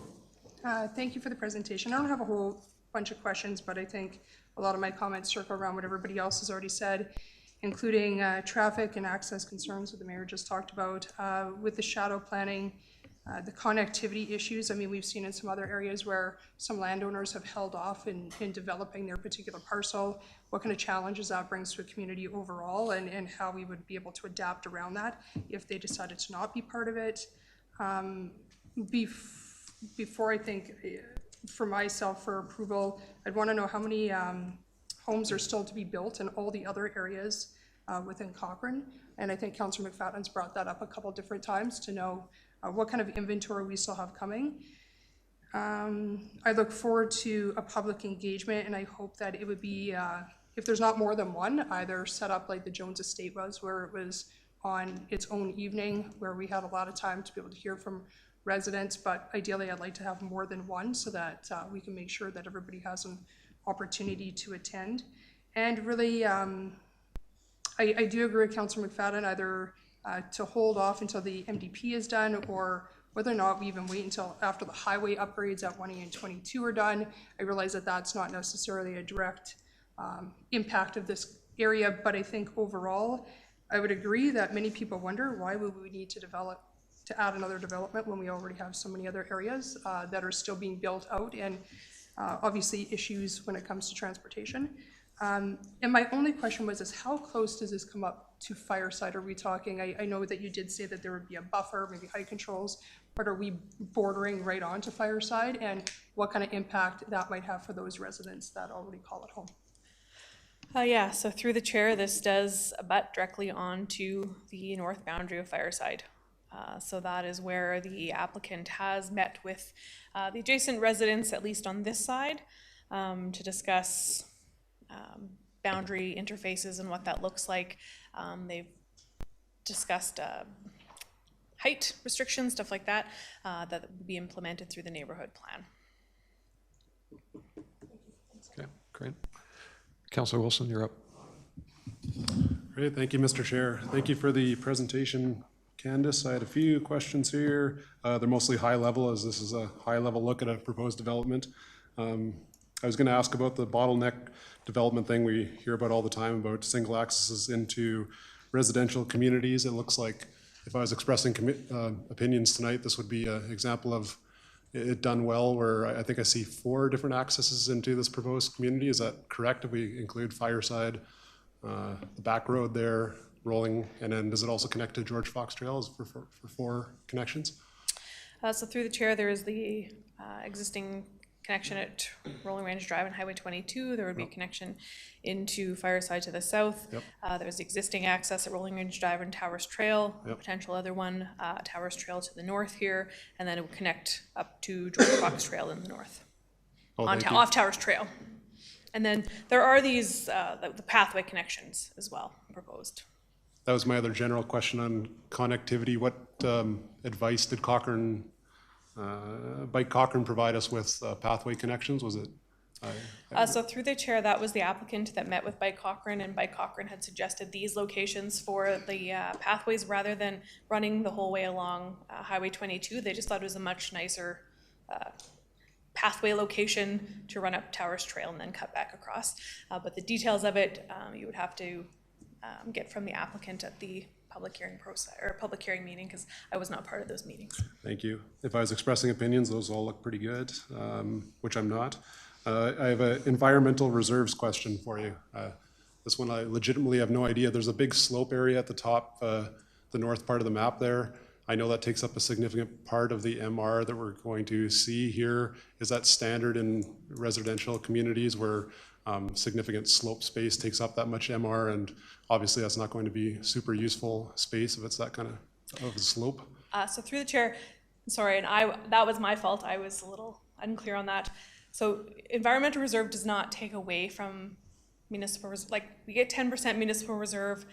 Thank you for the presentation. I don't have a whole bunch of questions, but I think a lot of my comments circle around what everybody else has already said, including traffic and access concerns that the mayor just talked about. With the shadow planning, the connectivity issues, I mean, we've seen in some other areas where some landowners have held off in developing their particular parcel. What kind of challenges that brings to a community overall, and how we would be able to adapt around that if they decided to not be part of it. Before I think, for myself for approval, I'd want to know how many homes are still to be built in all the other areas within Cochrane. And I think Councillor McFadden's brought that up a couple different times to know what kind of inventory we still have coming. I look forward to a public engagement, and I hope that it would be, if there's not more than one, either set up like the Jones Estate was, where it was on its own evening, where we had a lot of time to be able to hear from residents, but ideally I'd like to have more than one so that we can make sure that everybody has an opportunity to attend. And really, I do agree with Councillor McFadden, either to hold off until the MDP is done, or whether or not we even wait until after the highway upgrades at 1A and 22 are done. I realize that that's not necessarily a direct impact of this area, but I think overall, I would agree that many people wonder, why would we need to add another development when we already have so many other areas that are still being built out, and obviously issues when it comes to transportation. And my only question was, is how close does this come up to Fireside? Are we talking, I know that you did say that there would be a buffer, maybe height controls, but are we bordering right on to Fireside? And what kind of impact that might have for those residents that already call it home? Yeah, so through the chair, this does abut directly onto the north boundary of Fireside. So that is where the applicant has met with the adjacent residents, at least on this side, to discuss boundary interfaces and what that looks like. They've discussed height restrictions, stuff like that, that would be implemented through the neighborhood plan. Okay, great. Councillor Wilson, you're up. Great, thank you, Mr. Chair. Thank you for the presentation, Candace. I had a few questions here. They're mostly high level, as this is a high level look at a proposed development. I was going to ask about the bottleneck development thing we hear about all the time, about single accesses into residential communities. It looks like if I was expressing opinions tonight, this would be an example of it done well, where I think I see 4 different accesses into this proposed community. Is that correct? If we include Fireside, the back road there, rolling, and then does it also connect to George Fox Trail for 4 connections? So through the chair, there is the existing connection at Rolling Range Drive and Highway 22. There would be a connection into Fireside to the south. There's existing access at Rolling Range Drive and Towers Trail, potential other one, Towers Trail to the north here, and then it would connect up to George Fox Trail in the north, off Towers Trail. And then there are these, the pathway connections as well proposed. That was my other general question on connectivity. What advice did Bike Cochrane provide us with pathway connections? Was it? So through the chair, that was the applicant that met with Bike Cochrane, and Bike Cochrane had suggested these locations for the pathways rather than running the whole way along Highway 22. They just thought it was a much nicer pathway location to run up Towers Trail and then cut back across. But the details of it, you would have to get from the applicant at the public hearing process or public hearing meeting, because I was not part of those meetings. Thank you. If I was expressing opinions, those all look pretty good, which I'm not. I have an environmental reserves question for you. This one I legitimately have no idea. There's a big slope area at the top, the north part of the map there. I know that takes up a significant part of the MR that we're going to see here. Is that standard in residential communities where significant slope space takes up that much MR, and obviously that's not going to be super useful space if it's that kind of a slope? So through the chair, sorry, and that was my fault. I was a little unclear on that. So environmental reserve does not take away from municipal reserve. Like, we get 10% municipal reserve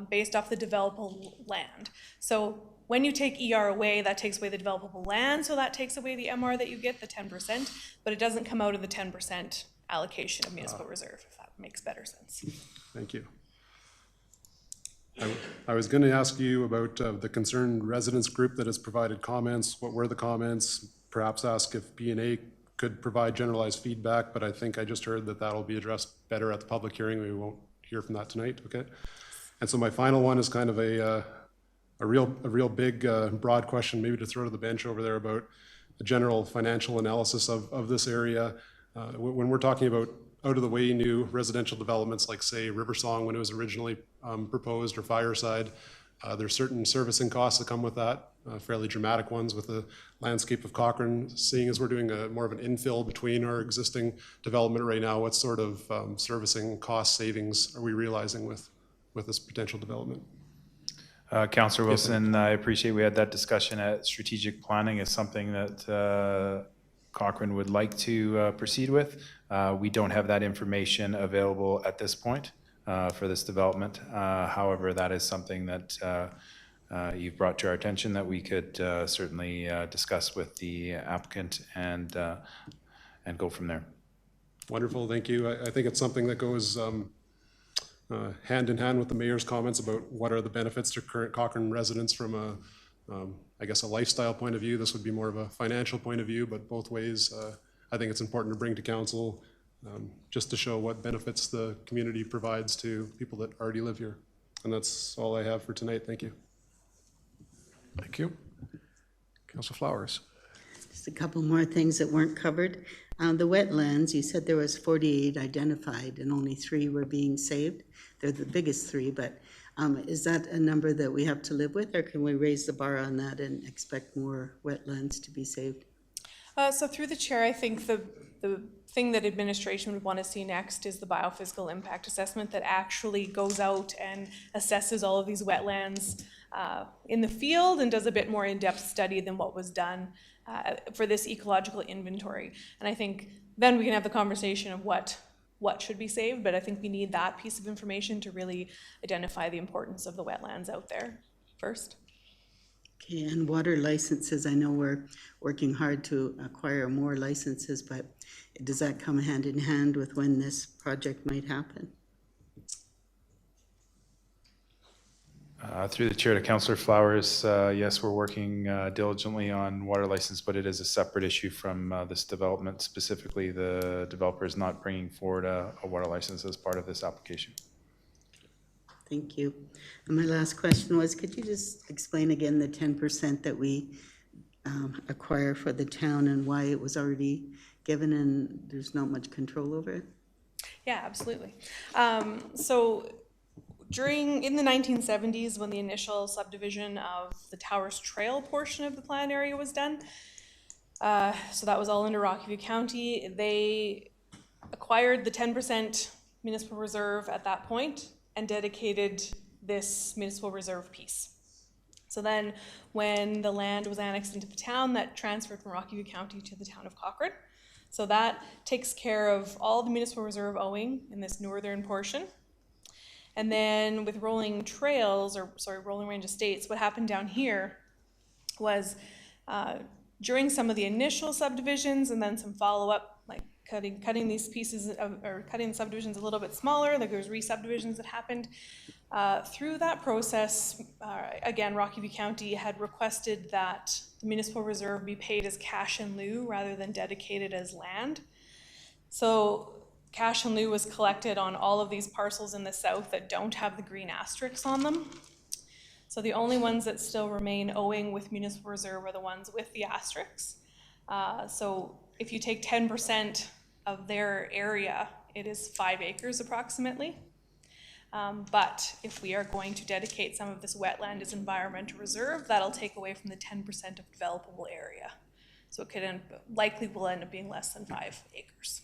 based off the developable land. So when you take ER away, that takes away the developable land, so that takes away the MR that you get, the 10%, but it doesn't come out of the 10% allocation of municipal reserve, if that makes better sense. Thank you. I was going to ask you about the concerned residents group that has provided comments. What were the comments? Perhaps ask if B&A could provide generalized feedback, but I think I just heard that that'll be addressed better at the public hearing. We won't hear from that tonight, okay? And so my final one is kind of a real big, broad question, maybe to throw to the bench over there, about a general financial analysis of this area. When we're talking about out-of-the-way new residential developments, like say Riversong when it was originally proposed, or Fireside, there's certain servicing costs that come with that, fairly dramatic ones with the landscape of Cochrane. Seeing as we're doing more of an infill between our existing development right now, what sort of servicing cost savings are we realizing with this potential development? Councillor Wilson, I appreciate we had that discussion at strategic planning. Is something that Cochrane would like to proceed with. We don't have that information available at this point for this development. However, that is something that you've brought to our attention that we could certainly discuss with the applicant and go from there. Wonderful, thank you. I think it's something that goes hand in hand with the mayor's comments about what are the benefits to current Cochrane residents from I guess a lifestyle point of view. This would be more of a financial point of view, but both ways, I think it's important to bring to council just to show what benefits the community provides to people that already live here. And that's all I have for tonight. Thank you. Thank you. Councillor Flowers. Just a couple more things that weren't covered. The wetlands, you said there was 48 identified and only 3 were being saved. They're the biggest 3, but is that a number that we have to live with, or can we raise the bar on that and expect more wetlands to be saved? So through the chair, I think the thing that administration would want to see next is the biophysical impact assessment that actually goes out and assesses all of these wetlands in the field and does a bit more in-depth study than what was done for this ecological inventory. And I think then we can have the conversation of what should be saved, but I think we need that piece of information to really identify the importance of the wetlands out there first. Okay, and water licenses, I know we're working hard to acquire more licenses, but does that come hand in hand with when this project might happen? Through the chair to Councillor Flowers, yes, we're working diligently on water license, but it is a separate issue from this development. Specifically, the developer is not bringing forward a water license as part of this application. Thank you. And my last question was, could you just explain again the 10% that we acquire for the town and why it was already given and there's not much control over it? Yeah, absolutely. So in the 1970s, when the initial subdivision of the Towers Trail portion of the plan area was done, so that was all under Rocky County, they acquired the 10% municipal reserve at that point and dedicated this municipal reserve piece. So then when the land was annexed into the town, that transferred from Rocky County to the town of Cochrane. So that takes care of all the municipal reserve owing in this northern portion. And then with Rolling Range Estates, what happened down here was during some of the initial subdivisions and then some follow-up, like cutting these pieces or cutting the subdivisions a little bit smaller, like there's re-subdivisions that happened. Through that process, again, Rocky County had requested that the municipal reserve be paid as cash in lieu rather than dedicated as land. So cash in lieu was collected on all of these parcels in the south that don't have the green asterisks on them. So the only ones that still remain owing with municipal reserve are the ones with the asterisks. So if you take 10% of their area, it is 5 acres approximately. But if we are going to dedicate some of this wetland as environmental reserve, that'll take away from the 10% of developable area. So it could likely will end up being less than 5 acres.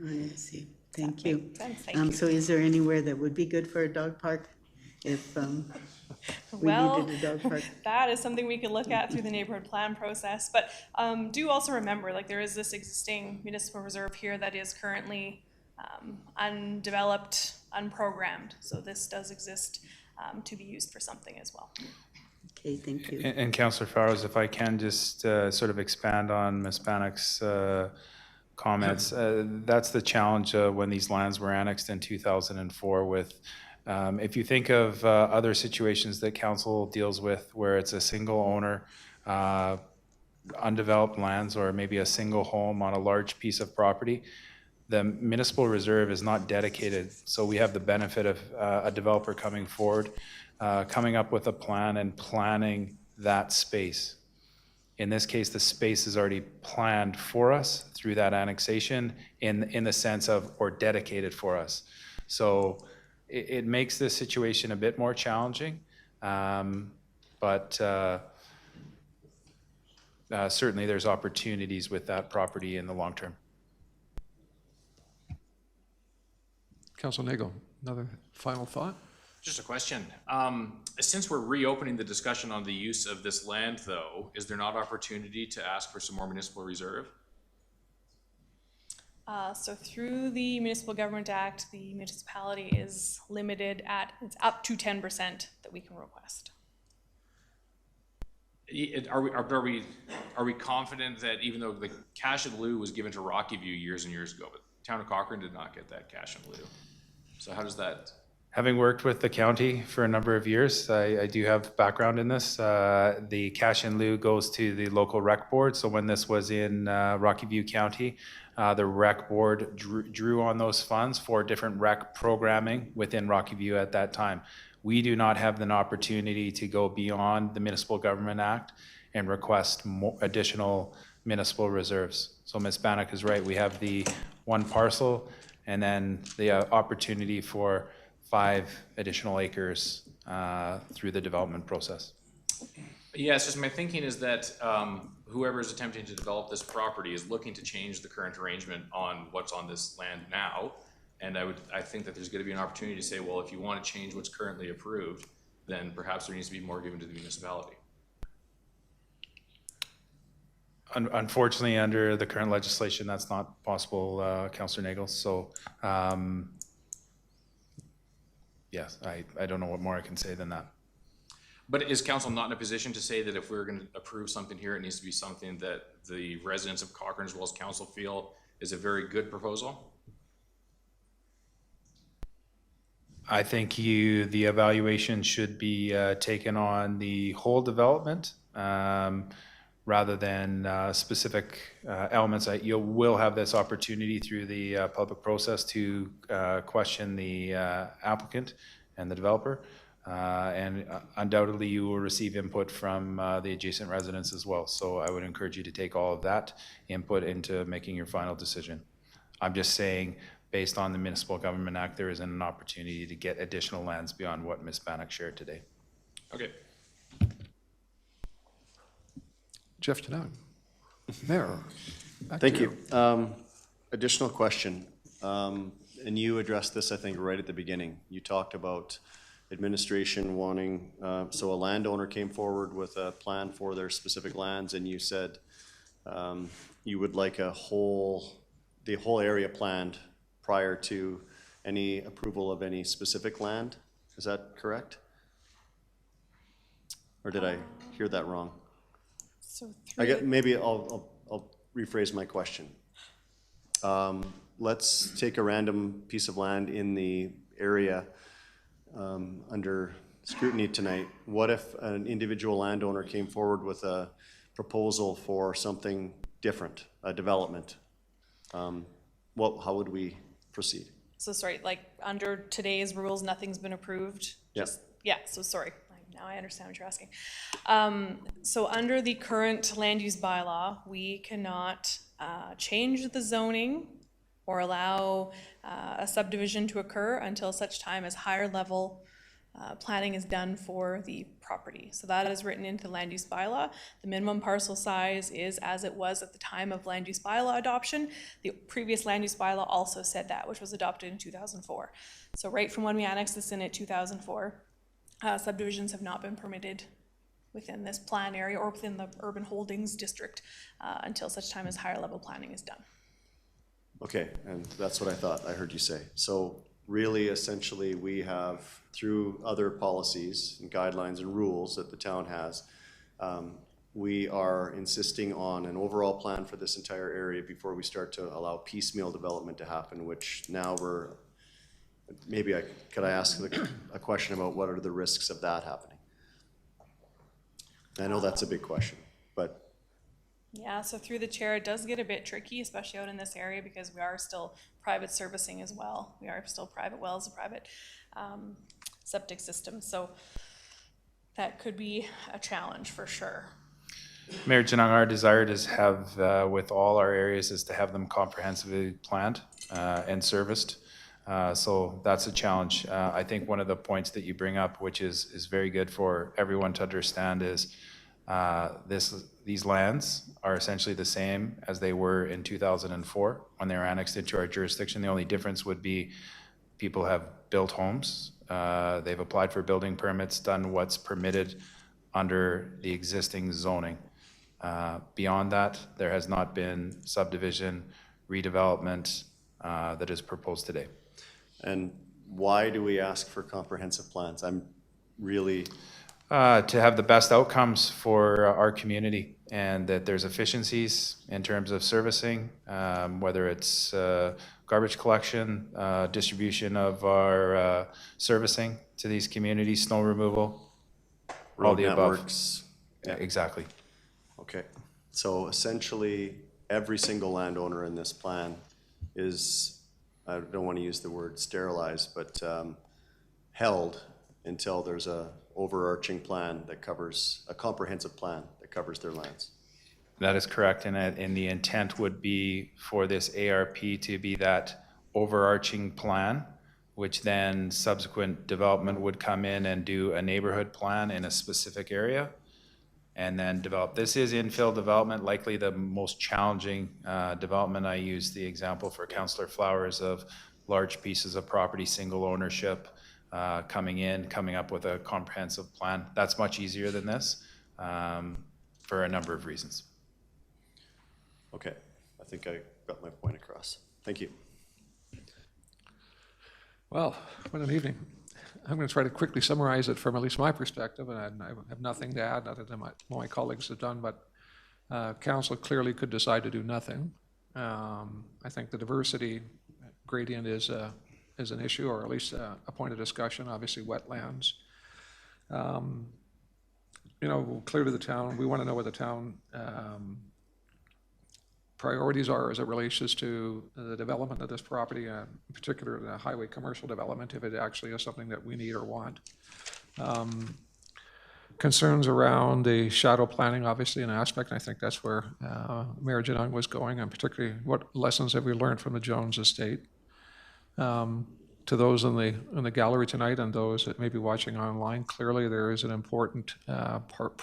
I see. Thank you. Thank you. So is there anywhere that would be good for a dog park if we needed a dog park? That is something we could look at through the neighborhood plan process. But do also remember, like, there is this existing municipal reserve here that is currently undeveloped, unprogrammed. So this does exist to be used for something as well. Okay, thank you. And Councillor Flowers, if I can just sort of expand on Ms. Bannock's comments, that's the challenge when these lands were annexed in 2004 with, if you think of other situations that council deals with where it's a single owner, undeveloped lands, or maybe a single home on a large piece of property, the municipal reserve is not dedicated. So we have the benefit of a developer coming forward, coming up with a plan and planning that space. In this case, the space is already planned for us through that annexation in the sense of, or dedicated for us. So it makes this situation a bit more challenging, but certainly there's opportunities with that property in the long term. Councillor Nagel, another final thought? Just a question. Since we're reopening the discussion on the use of this land, though, is there not opportunity to ask for some more municipal reserve? So through the Municipal Government Act, the municipality is limited at, it's up to 10% that we can request. Are we confident that even though the cash in lieu was given to Rocky View years and years ago, but town of Cochrane did not get that cash in lieu. So how does that? Having worked with the county for a number of years, I do have background in this. The cash in lieu goes to the local rec board. So when this was in Rocky View County, the rec board drew on those funds for different rec programming within Rocky View at that time. We do not have an opportunity to go beyond the Municipal Government Act and request additional municipal reserves. So Ms. Bannock is right. We have the one parcel and then the opportunity for 5 additional acres through the development process. Yeah, it's just my thinking is that whoever is attempting to develop this property is looking to change the current arrangement on what's on this land now. And I think that there's going to be an opportunity to say, well, if you want to change what's currently approved, then perhaps there needs to be more given to the municipality. Unfortunately, under the current legislation, that's not possible, Councillor Nagel. So, yes, I don't know what more I can say than that. But is council not in a position to say that if we're going to approve something here, it needs to be something that the residents of Cochrane as well as council feel is a very good proposal? I think the evaluation should be taken on the whole development rather than specific elements. You will have this opportunity through the public process to question the applicant and the developer. And undoubtedly you will receive input from the adjacent residents as well. So I would encourage you to take all of that input into making your final decision. I'm just saying, based on the Municipal Government Act, there isn't an opportunity to get additional lands beyond what Ms. Bannock shared today. Okay. Jeff Janag. Mayor. Thank you. Additional question. And you addressed this, I think, right at the beginning. You talked about administration wanting, so a landowner came forward with a plan for their specific lands, and you said you would like the whole area planned prior to any approval of any specific land. Is that correct? Or did I hear that wrong? So Maybe I'll rephrase my question. Let's take a random piece of land in the area under scrutiny tonight. What if an individual landowner came forward with a proposal for something different, a development? How would we proceed? So sorry, like under today's rules, nothing's been approved? Yes. Yeah, so sorry, now I understand what you're asking. So under the current land use bylaw, we cannot change the zoning or allow a subdivision to occur until such time as higher level planning is done for the property. So that is written into the land use bylaw. The minimum parcel size is as it was at the time of land use bylaw adoption. The previous land use bylaw also said that, which was adopted in 2004. So right from when we annexed this in 2004, subdivisions have not been permitted within this plan area or within the urban holdings district until such time as higher level planning is done. Okay, and that's what I thought I heard you say. So really, essentially, we have, through other policies and guidelines and rules that the town has, we are insisting on an overall plan for this entire area before we start to allow piecemeal development to happen, which now could I ask a question about what are the risks of that happening? I know that's a big question, but. Yeah, so through the chair, it does get a bit tricky, especially out in this area, because we are still private servicing as well. We are still private wells, private septic systems, so that could be a challenge for sure. Mayor Janang, our desire is have, with all our areas, is to have them comprehensively planned and serviced. So that's a challenge. I think one of the points that you bring up, which is very good for everyone to understand, is these lands are essentially the same as they were in 2004 when they were annexed into our jurisdiction. The only difference would be people have built homes, they've applied for building permits, done what's permitted under the existing zoning. Beyond that, there has not been subdivision, redevelopment that is proposed today. And why do we ask for comprehensive plans? I'm really... to have the best outcomes for our community, and that there's efficiencies in terms of servicing, whether it's garbage collection, distribution of our servicing to these communities, snow removal, all Road the above. networks. Yeah, exactly. Okay, so essentially, every single landowner in this plan is, I don't want to use the word sterilized, but held until there's a overarching plan that covers, a comprehensive plan that covers their lands. That is correct, and the intent would be for this ARP to be that overarching plan, which then subsequent development would come in and do a neighborhood plan in a specific area, and then develop. This is infill development, likely the most challenging development. I use the example for Councillor Flowers of large pieces of property, single ownership, coming up with a comprehensive plan. That's much easier than this for a number of reasons. Okay, I think I got my point across. Thank you. Well, what an evening. I'm going to try to quickly summarize it from at least my perspective, and I have nothing to add other than what my colleagues have done, but council clearly could decide to do nothing. I think the diversity gradient is an issue, or at least a point of discussion, obviously wetlands. You know, clearly the town, we want to know what the town priorities are as it relates to the development of this property, in particular the highway commercial development, if it actually is something that we need or want. Concerns around the shadow planning, obviously an aspect, and I think that's where Mayor Janung was going, and particularly what lessons have we learned from the Jones estate. To those in the gallery tonight and those that may be watching online, clearly there is an important public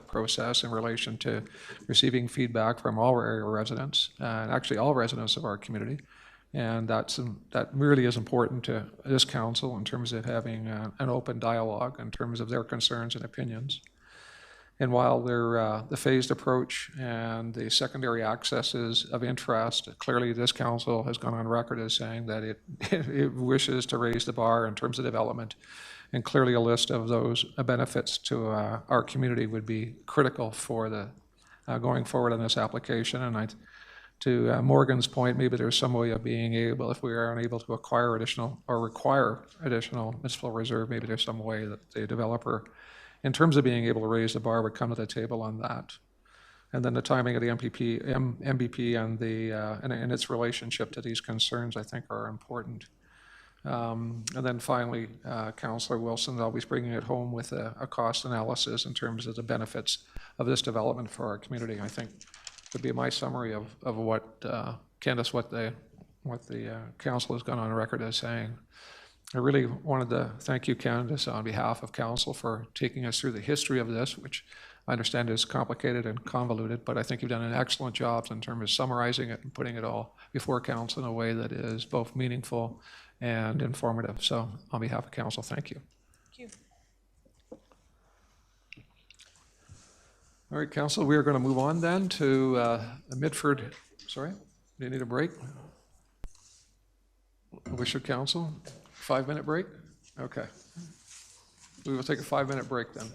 process in relation to receiving feedback from all area residents, and actually all residents of our community. And that really is important to this council in terms of having an open dialogue in terms of their concerns and opinions. And while the phased approach and the secondary accesses of interest, clearly this council has gone on record as saying that it wishes to raise the bar in terms of development. And clearly a list of those benefits to our community would be critical for the going forward on this application. And to Morgan's point, maybe there's some way of being able, if we are unable to acquire additional or require additional municipal reserve, maybe there's some way that the developer, in terms of being able to raise the bar, would come to the table on that. And then the timing of the MBP and its relationship to these concerns, I think, are important. And then finally, Councillor Wilson's always bringing it home with a cost analysis in terms of the benefits of this development for our community. I think would be my summary of what Candace, what the council has gone on record as saying. I really wanted to thank you, Candace, on behalf of council for taking us through the history of this, which I understand is complicated and convoluted, but I think you've done an excellent job in terms of summarizing it and putting it all before council in a way that is both meaningful and informative. So on behalf of council, thank you. Thank you. All right, council, we are going to move on then to Mitford. Sorry, do you need a break? Wish of council? 5-minute break? Okay. We will take a 5-minute break then.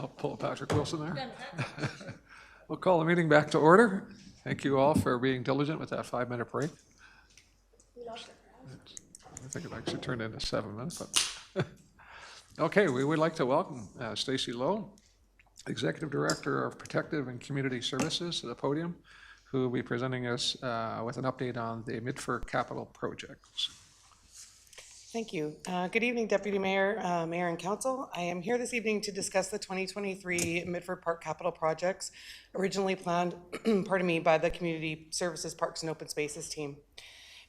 I'll pull Patrick Wilson there. We'll call the meeting back to order. Thank you all for being diligent with that 5-minute break. I think it actually turned into 7 minutes, but okay, we would like to welcome Stacy Lowe, Executive Director of Protective and Community Services, to the podium, who will be presenting us with an update on the Mitford capital projects. Thank you. Good evening, Deputy Mayor, Mayor and Council. I am here this evening to discuss the 2023 Mitford Park capital projects originally planned, pardon me, by the Community Services, Parks and Open Spaces team.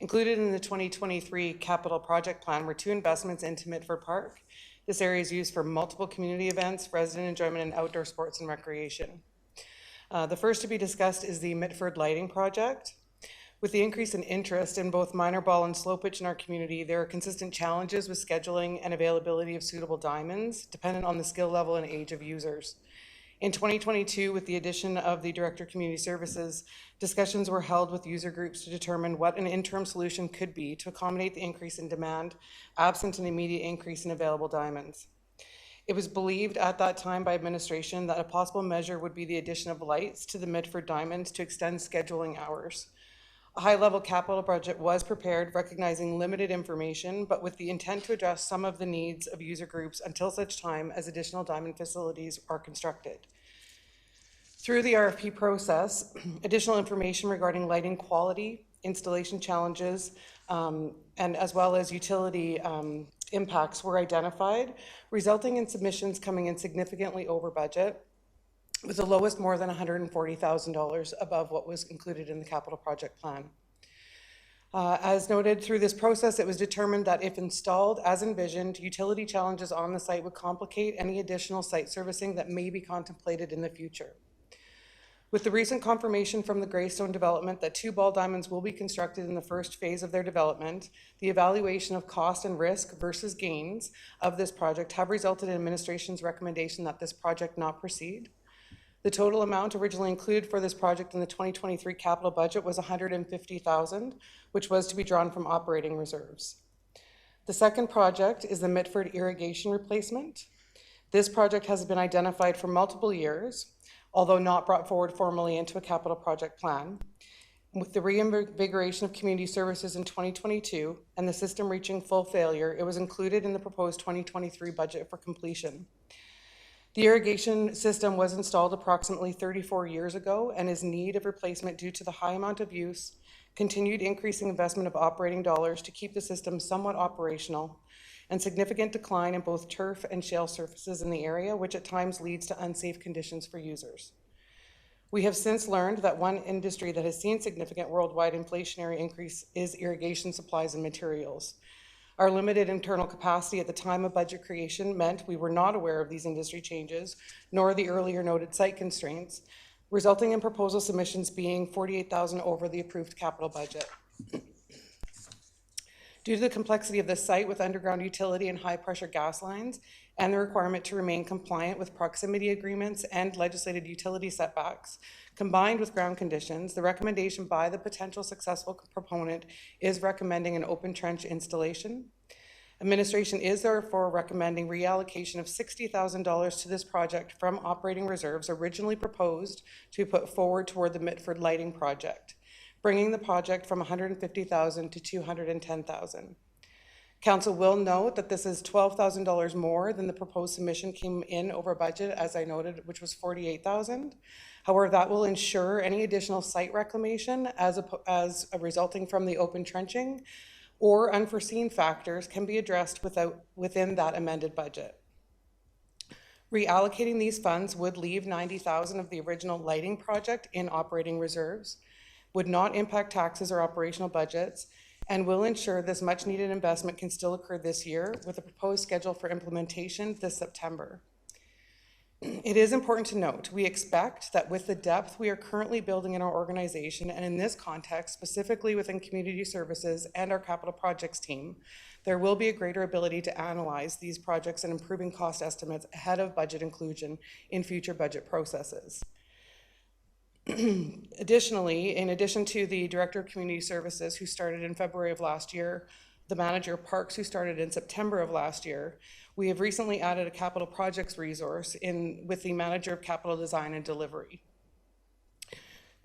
Included in the 2023 capital project plan were 2 investments into Mitford Park. This area is used for multiple community events, resident enjoyment, and outdoor sports and recreation. The first to be discussed is the Mitford Lighting Project. With the increase in interest in both minor ball and slow pitch in our community, there are consistent challenges with scheduling and availability of suitable diamonds, dependent on the skill level and age of users. In 2022, with the addition of the Director of Community Services, discussions were held with user groups to determine what an interim solution could be to accommodate the increase in demand, absent an immediate increase in available diamonds. It was believed at that time by administration that a possible measure would be the addition of lights to the Mitford diamonds to extend scheduling hours. A high-level capital budget was prepared, recognizing limited information, but with the intent to address some of the needs of user groups until such time as additional diamond facilities are constructed. Through the RFP process, additional information regarding lighting quality, installation challenges, and as well as utility impacts were identified, resulting in submissions coming in significantly over budget, with the lowest more than $140,000 above what was included in the capital project plan. As noted, through this process, it was determined that if installed as envisioned, utility challenges on the site would complicate any additional site servicing that may be contemplated in the future. With the recent confirmation from the Greystone development that 2 ball diamonds will be constructed in the first phase of their development, the evaluation of cost and risk versus gains of this project have resulted in administration's recommendation that this project not proceed. The total amount originally included for this project in the 2023 capital budget was $150,000, which was to be drawn from operating reserves. The second project is the Mitford irrigation replacement. This project has been identified for multiple years, although not brought forward formally into a capital project plan. With the reinvigoration of community services in 2022 and the system reaching full failure, it was included in the proposed 2023 budget for completion. The irrigation system was installed approximately 34 years ago and is in need of replacement due to the high amount of use, continued increasing investment of operating dollars to keep the system somewhat operational, and significant decline in both turf and shale surfaces in the area, which at times leads to unsafe conditions for users. We have since learned that one industry that has seen significant worldwide inflationary increase is irrigation supplies and materials. Our limited internal capacity at the time of budget creation meant we were not aware of these industry changes, nor the earlier noted site constraints, resulting in proposal submissions being $48,000 over the approved capital budget. Due to the complexity of the site with underground utility and high-pressure gas lines, and the requirement to remain compliant with proximity agreements and legislated utility setbacks, combined with ground conditions, the recommendation by the potential successful proponent is recommending an open trench installation. Administration is therefore recommending reallocation of $60,000 to this project from operating reserves originally proposed to be put forward toward the Mitford Lighting Project, bringing the project from $150,000 to $210,000. Council will note that this is $12,000 more than the proposed submission came in over budget, as I noted, which was $48,000. However, that will ensure any additional site reclamation as resulting from the open trenching or unforeseen factors can be addressed within that amended budget. Reallocating these funds would leave $90,000 of the original lighting project in operating reserves, would not impact taxes or operational budgets, and will ensure this much needed investment can still occur this year with a proposed schedule for implementation this September. It is important to note, we expect that with the depth we are currently building in our organization, and in this context, specifically within community services and our capital projects team, there will be a greater ability to analyze these projects and improving cost estimates ahead of budget inclusion in future budget processes. Additionally, in addition to the Director of Community Services, who started in February of last year, the manager of parks who started in September of last year, we have recently added a capital projects resource with the manager of capital design and delivery.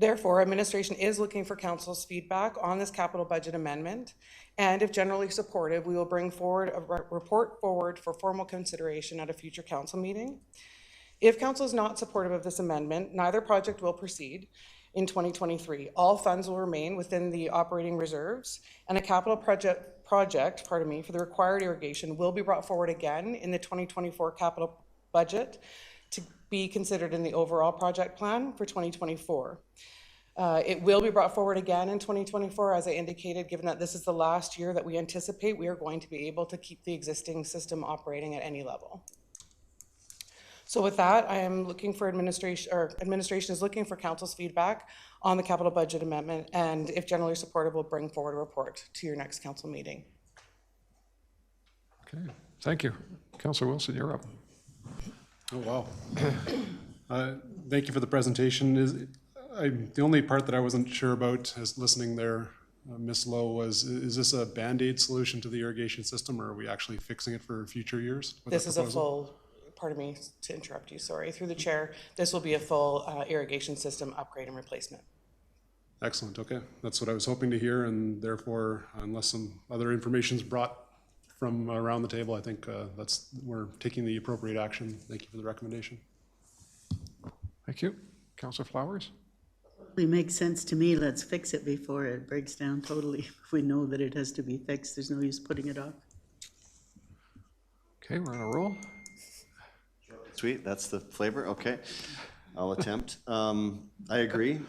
Therefore, administration is looking for council's feedback on this capital budget amendment, and if generally supportive, we will bring forward a report forward for formal consideration at a future council meeting. If council is not supportive of this amendment, neither project will proceed in 2023. All funds will remain within the operating reserves, and a capital project for the required irrigation will be brought forward again in the 2024 capital budget to be considered in the overall project plan for 2024. It will be brought forward again in 2024, as I indicated, given that this is the last year that we anticipate we are going to be able to keep the existing system operating at any level. So with that, I am looking for administration is looking for council's feedback on the capital budget amendment, and if generally supportive, will bring forward a report to your next council meeting. Okay, thank you. Councillor Wilson, you're up. Oh, wow. Thank you for the presentation. The only part that I wasn't sure about as listening there, Ms. Lowe, was, is this a Band-Aid solution to the irrigation system, or are we actually fixing it for future years? This is a full, pardon me to interrupt you, sorry, through the chair, this will be a full irrigation system upgrade and replacement. Excellent, okay. That's what I was hoping to hear, and therefore, unless some other information is brought from around the table, I think we're taking the appropriate action. Thank you for the recommendation. Thank you. Councillor Flowers? It makes sense to me. Let's fix it before it breaks down totally. If we know that it has to be fixed, there's no use putting it off. Okay, we're on a roll. Sweet, that's the flavor, okay. I'll attempt. I agree.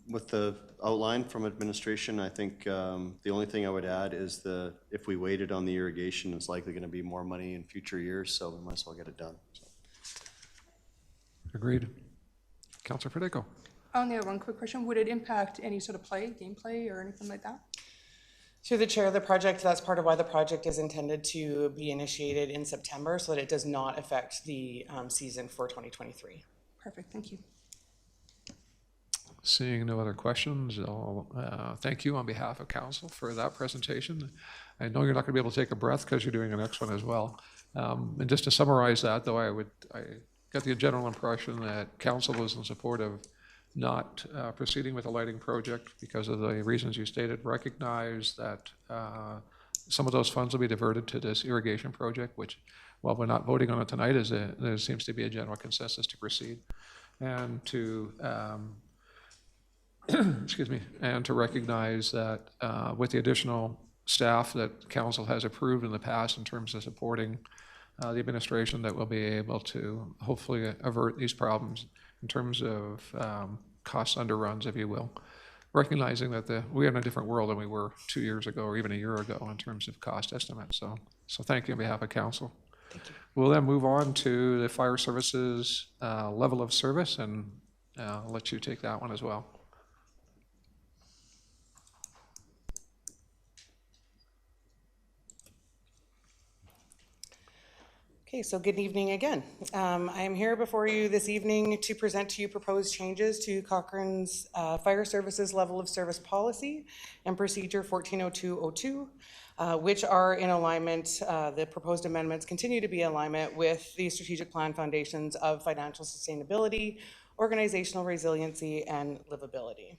With the outline from administration, I think the only thing I would add is if we waited on the irrigation, it's likely going to be more money in future years, so we might as well get it done. So. Agreed. Councillor Federico? I only have one quick question. Would it impact any sort of gameplay or anything like that? Through the chair of the project, that's part of why the project is intended to be initiated in September, so that it does not affect the season for 2023. Perfect, thank you. Seeing no other questions, I'll thank you on behalf of council for that presentation. I know you're not going to be able to take a breath because you're doing the next one as well. And just to summarize that, though, I got the general impression that council was in support of not proceeding with the lighting project because of the reasons you stated. Recognize that some of those funds will be diverted to this irrigation project, which, while we're not voting on it tonight, there seems to be a general consensus to proceed, and to excuse me, and to recognize that with the additional staff that council has approved in the past in terms of supporting the administration, that we'll be able to hopefully avert these problems in terms of cost underruns, if you will, recognizing that we're in a different world than we were 2 years ago or even a year ago in terms of cost estimates. So thank you on behalf of council. Thank you. We'll then move on to the fire services level of service, and I'll let you take that one as well. Okay, so good evening again. I am here before you this evening to present to you proposed changes to Cochrane's Fire Services Level of Service Policy and Procedure 140202, which are in alignment, the proposed amendments continue to be in alignment with the strategic plan foundations of financial sustainability, organizational resiliency, and livability.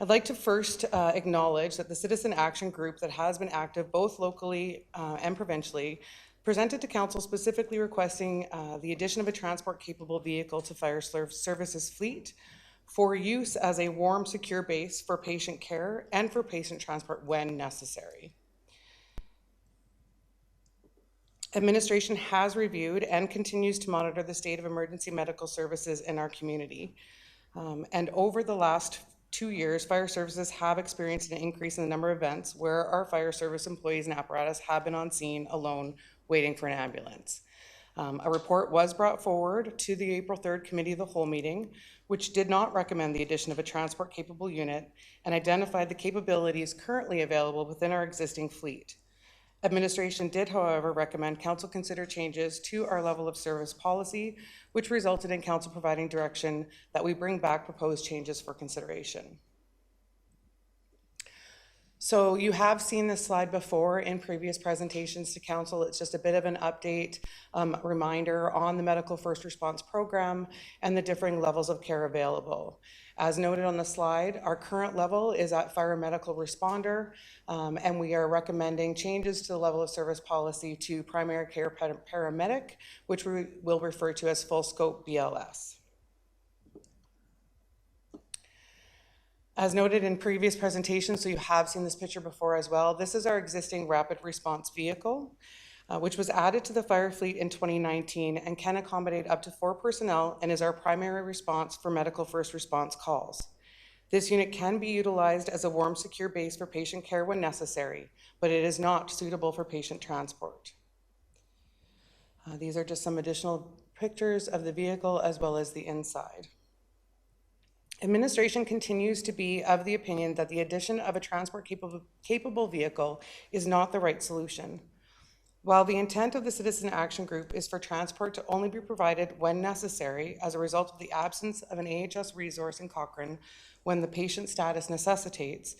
I'd like to first acknowledge that the Citizen Action Group that has been active both locally and provincially presented to council specifically requesting the addition of a transport-capable vehicle to Fire Services fleet for use as a warm, secure base for patient care and for patient transport when necessary. Administration has reviewed and continues to monitor the state of emergency medical services in our community. And over the last 2 years, fire services have experienced an increase in the number of events where our fire service employees and apparatus have been on scene alone waiting for an ambulance. A report was brought forward to the April 3rd Committee of the Whole meeting, which did not recommend the addition of a transport-capable unit and identified the capabilities currently available within our existing fleet. Administration did, however, recommend council consider changes to our level of service policy, which resulted in council providing direction that we bring back proposed changes for consideration. So you have seen this slide before in previous presentations to council. It's just a bit of an update, reminder on the medical first response program and the differing levels of care available. As noted on the slide, our current level is at fire medical responder, and we are recommending changes to the level of service policy to primary care paramedic, which we will refer to as full scope BLS. As noted in previous presentations, so you have seen this picture before as well, this is our existing rapid response vehicle, which was added to the fire fleet in 2019 and can accommodate up to 4 personnel and is our primary response for medical first response calls. This unit can be utilized as a warm, secure base for patient care when necessary, but it is not suitable for patient transport. These are just some additional pictures of the vehicle as well as the inside. Administration continues to be of the opinion that the addition of a transport capable vehicle is not the right solution. While the intent of the Citizen Action Group is for transport to only be provided when necessary as a result of the absence of an AHS resource in Cochrane when the patient status necessitates,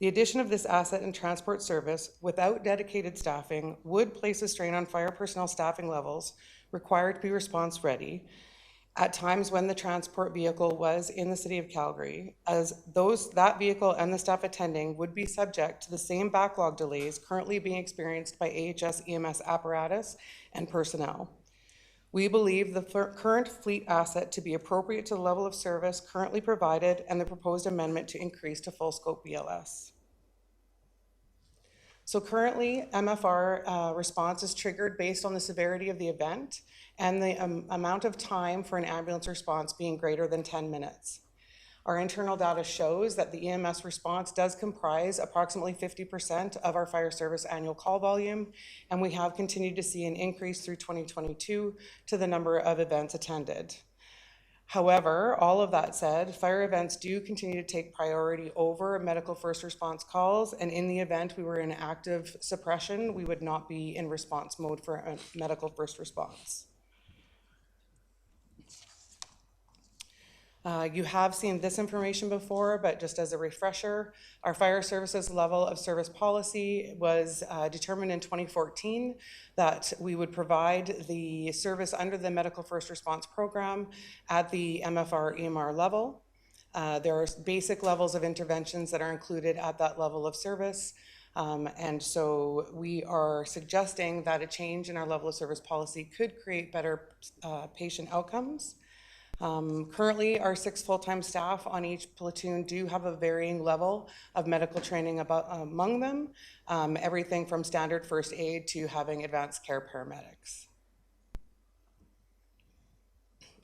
the addition of this asset and transport service without dedicated staffing would place a strain on fire personnel staffing levels required to be response ready at times when the transport vehicle was in the city of Calgary, as that vehicle and the staff attending would be subject to the same backlog delays currently being experienced by AHS EMS apparatus and personnel. We believe the current fleet asset to be appropriate to the level of service currently provided and the proposed amendment to increase to full scope BLS. So currently, MFR response is triggered based on the severity of the event and the amount of time for an ambulance response being greater than 10 minutes. Our internal data shows that the EMS response does comprise approximately 50% of our fire service annual call volume, and we have continued to see an increase through 2022 to the number of events attended. However, all of that said, fire events do continue to take priority over medical first response calls, and in the event we were in active suppression, we would not be in response mode for a medical first response. You have seen this information before, but just as a refresher, our fire services level of service policy was determined in 2014 that we would provide the service under the medical first response program at the MFR EMR level. There are basic levels of interventions that are included at that level of service. And so we are suggesting that a change in our level of service policy could create better patient outcomes. Currently, our 6 full-time staff on each platoon do have a varying level of medical training among them, everything from standard first aid to having advanced care paramedics.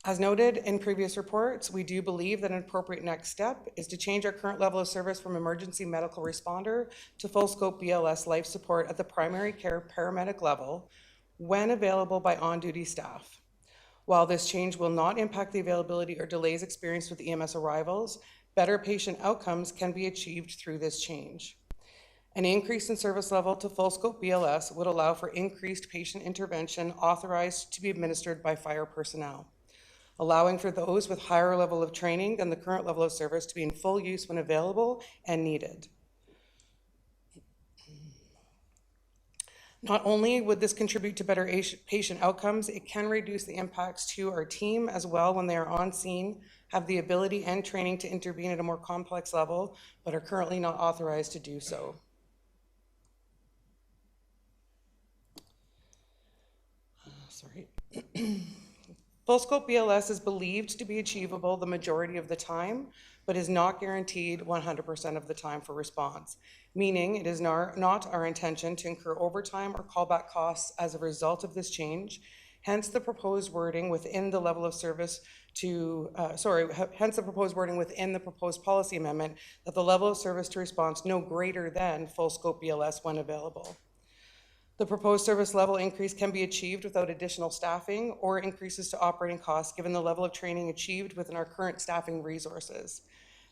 As noted in previous reports, we do believe that an appropriate next step is to change our current level of service from emergency medical responder to full scope BLS life support at the primary care paramedic level when available by on-duty staff. While this change will not impact the availability or delays experienced with EMS arrivals, better patient outcomes can be achieved through this change. An increase in service level to full scope BLS would allow for increased patient intervention authorized to be administered by fire personnel, allowing for those with higher level of training than the current level of service to be in full use when available and needed. Not only would this contribute to better patient outcomes, it can reduce the impacts to our team as well when they are on scene, have the ability and training to intervene at a more complex level, but are currently not authorized to do so. Full scope BLS is believed to be achievable the majority of the time, but is not guaranteed 100% of the time for response, meaning it is not our intention to incur overtime or callback costs as a result of this change. Hence the proposed wording within the level of service hence the proposed wording within the proposed policy amendment that the level of service to response no greater than full scope BLS when available. The proposed service level increase can be achieved without additional staffing or increases to operating costs given the level of training achieved within our current staffing resources.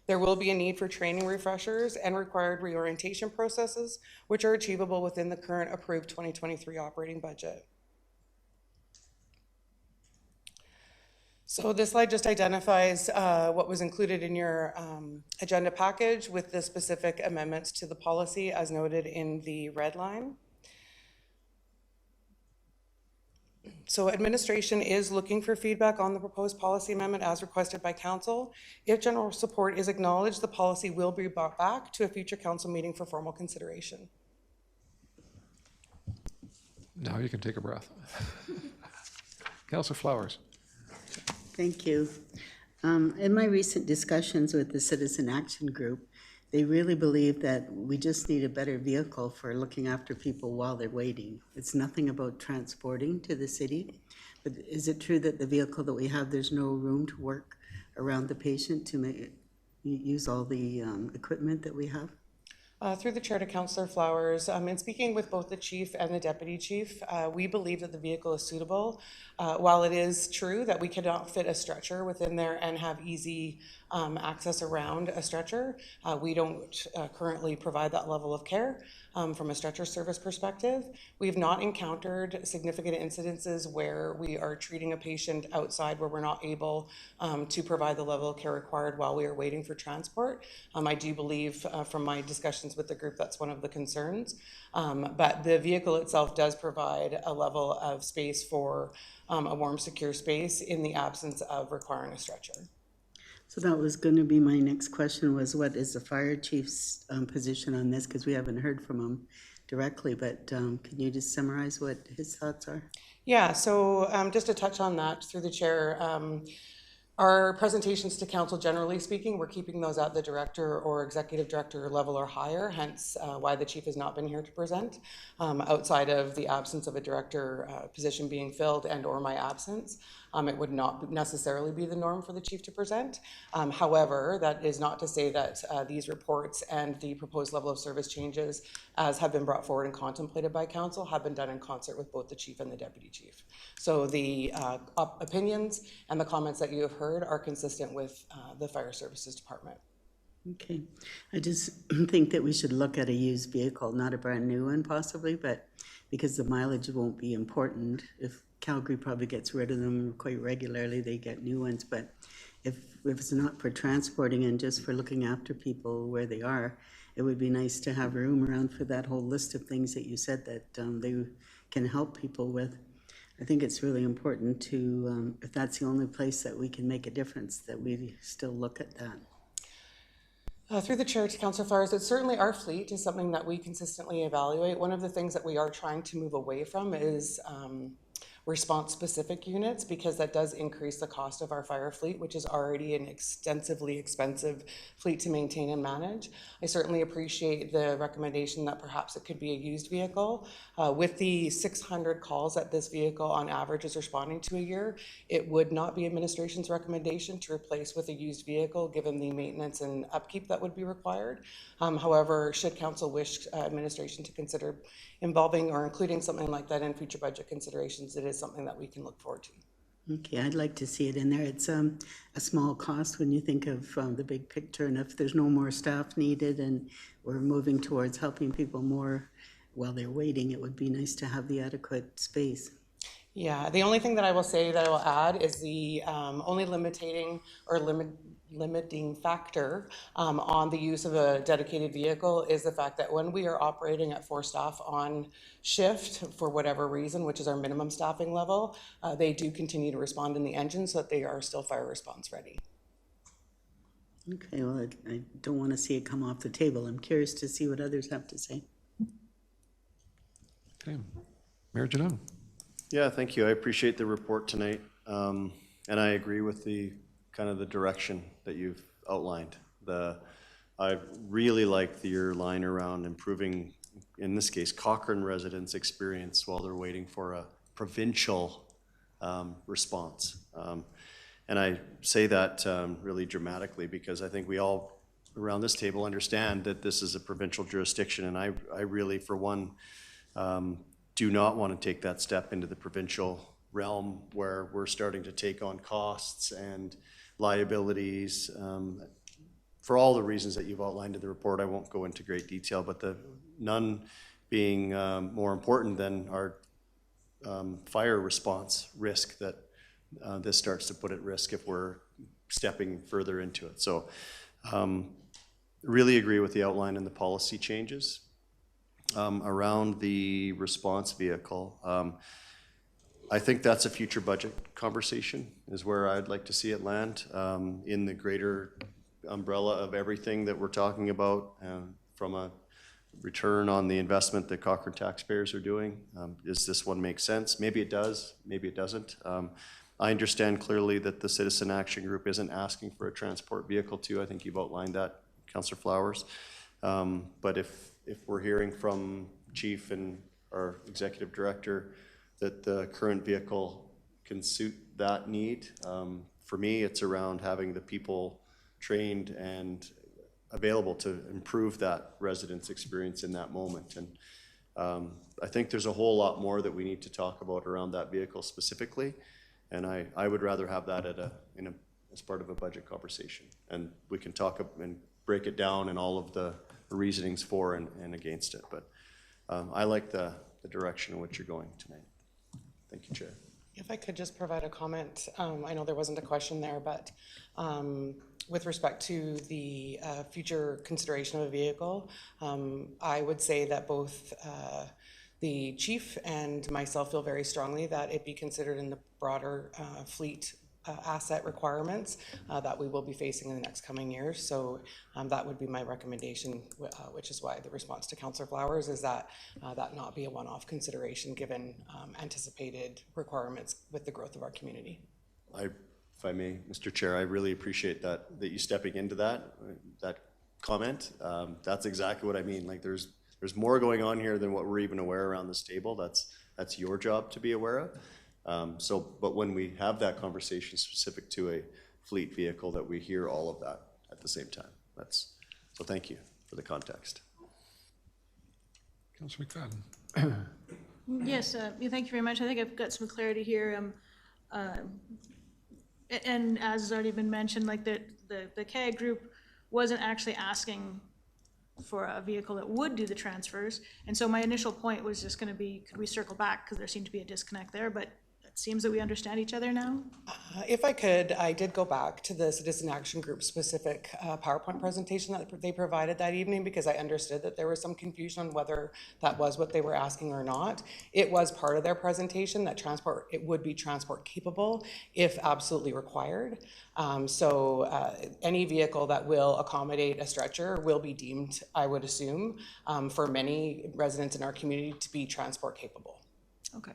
There will be a need for training refreshers and required reorientation processes, which are achievable within the current approved 2023 operating budget. So this slide just identifies what was included in your agenda package with the specific amendments to the policy as noted in the red line. So administration is looking for feedback on the proposed policy amendment as requested by council. If general support is acknowledged, the policy will be brought back to a future council meeting for formal consideration. Now you can take a breath. Councillor Flowers. Thank you. In my recent discussions with the Citizen Action Group, they really believe that we just need a better vehicle for looking after people while they're waiting. It's nothing about transporting to the city, but is it true that the vehicle that we have, there's no room to work around the patient to use all the equipment that we have? Through the chair to Councillor Flowers, in speaking with both the chief and the deputy chief, we believe that the vehicle is suitable. While it is true that we cannot fit a stretcher within there and have easy access around a stretcher, we don't currently provide that level of care from a stretcher service perspective. We've not encountered significant incidences where we are treating a patient outside where we're not able to provide the level of care required while we are waiting for transport. I do believe from my discussions with the group that's one of the concerns, but the vehicle itself does provide a level of space for a warm, secure space in the absence of requiring a stretcher. So that was going to be my next question, was what is the fire chief's position on this? Because we haven't heard from him directly, but can you just summarize what his thoughts are? Yeah, so just to touch on that through the chair, our presentations to council, generally speaking, we're keeping those at the director or executive director level or higher, hence why the chief has not been here to present, outside of the absence of a director position being filled and or my absence. It would not necessarily be the norm for the chief to present. However, that is not to say that these reports and the proposed level of service changes as have been brought forward and contemplated by council have been done in concert with both the chief and the deputy chief. So the opinions and the comments that you have heard are consistent with the fire services department. Okay, I just think that we should look at a used vehicle, not a brand new one possibly, but because the mileage won't be important. If Calgary probably gets rid of them quite regularly, they get new ones, but if it's not for transporting and just for looking after people where they are, it would be nice to have room around for that whole list of things that you said that they can help people with. I think it's really important to, if that's the only place that we can make a difference, that we still look at that. Through the chair to Councillor Flowers, it's certainly our fleet is something that we consistently evaluate. One of the things that we are trying to move away from is response-specific units, because that does increase the cost of our fire fleet, which is already an extensively expensive fleet to maintain and manage. I certainly appreciate the recommendation that perhaps it could be a used vehicle. With the 600 calls that this vehicle on average is responding to a year, it would not be administration's recommendation to replace with a used vehicle given the maintenance and upkeep that would be required. However, should council wish administration to consider involving or including something like that in future budget considerations, it is something that we can look forward to. Okay, I'd like to see it in there. It's a small cost when you think of the big picture, and if there's no more staff needed and we're moving towards helping people more while they're waiting, it would be nice to have the adequate space. Yeah, the only thing that I will say that I will add is the only limiting factor on the use of a dedicated vehicle is the fact that when we are operating at 4 staff on shift for whatever reason, which is our minimum staffing level, they do continue to respond in the engine so that they are still fire response ready. Okay, well, I don't want to see it come off the table. I'm curious to see what others have to say. Okay, Mayor Janone. Yeah, thank you. I appreciate the report tonight. And I agree with the kind of the direction that you've outlined. I really like your line around improving, in this case, Cochrane residents' experience while they're waiting for a provincial response. And I say that really dramatically because I think we all around this table understand that this is a provincial jurisdiction, and I really, for one, do not want to take that step into the provincial realm where we're starting to take on costs and liabilities. For all the reasons that you've outlined in the report, I won't go into great detail, but none being more important than our fire response risk that this starts to put at risk if we're stepping further into it. So really agree with the outline and the policy changes. Around the response vehicle, I think that's a future budget conversation is where I'd like to see it land, in the greater umbrella of everything that we're talking about, from a return on the investment that Cochrane taxpayers are doing. Does this one make sense? Maybe it does, maybe it doesn't. I understand clearly that the Citizen Action Group isn't asking for a transport vehicle too. I think you've outlined that, Councillor Flowers. But if we're hearing from Chief and our Executive Director that the current vehicle can suit that need, for me, it's around having the people trained and available to improve that resident's experience in that moment. And I think there's a whole lot more that we need to talk about around that vehicle specifically. And I would rather have that as part of a budget conversation. And we can talk and break it down and all of the reasonings for and against it. But I like the direction in which you're going tonight. Thank you, Chair. If I could just provide a comment, I know there wasn't a question there, but with respect to the future consideration of a vehicle, I would say that both the chief and myself feel very strongly that it be considered in the broader fleet asset requirements that we will be facing in the next coming years. So that would be my recommendation, which is why the response to Councillor Flowers is that that not be a one-off consideration given anticipated requirements with the growth of our community. If I may, Mr. Chair, I really appreciate that you stepping into that comment. That's exactly what I mean. Like there's more going on here than what we're even aware around this table. That's your job to be aware of. But when we have that conversation specific to a fleet vehicle, that we hear all of that at the same time. So thank you for the context. Councillor McFadden. Yes, thank you very much. I think I've got some clarity here. And as has already been mentioned, like the CAG group wasn't actually asking for a vehicle that would do the transfers. And so my initial point was just going to be, could we circle back? Because there seemed to be a disconnect there, but it seems that we understand each other now. If I could, I did go back to the Citizen Action Group specific PowerPoint presentation that they provided that evening because I understood that there was some confusion on whether that was what they were asking or not. It was part of their presentation that it would be transport capable if absolutely required. So any vehicle that will accommodate a stretcher will be deemed, I would assume, for many residents in our community to be transport capable. Okay.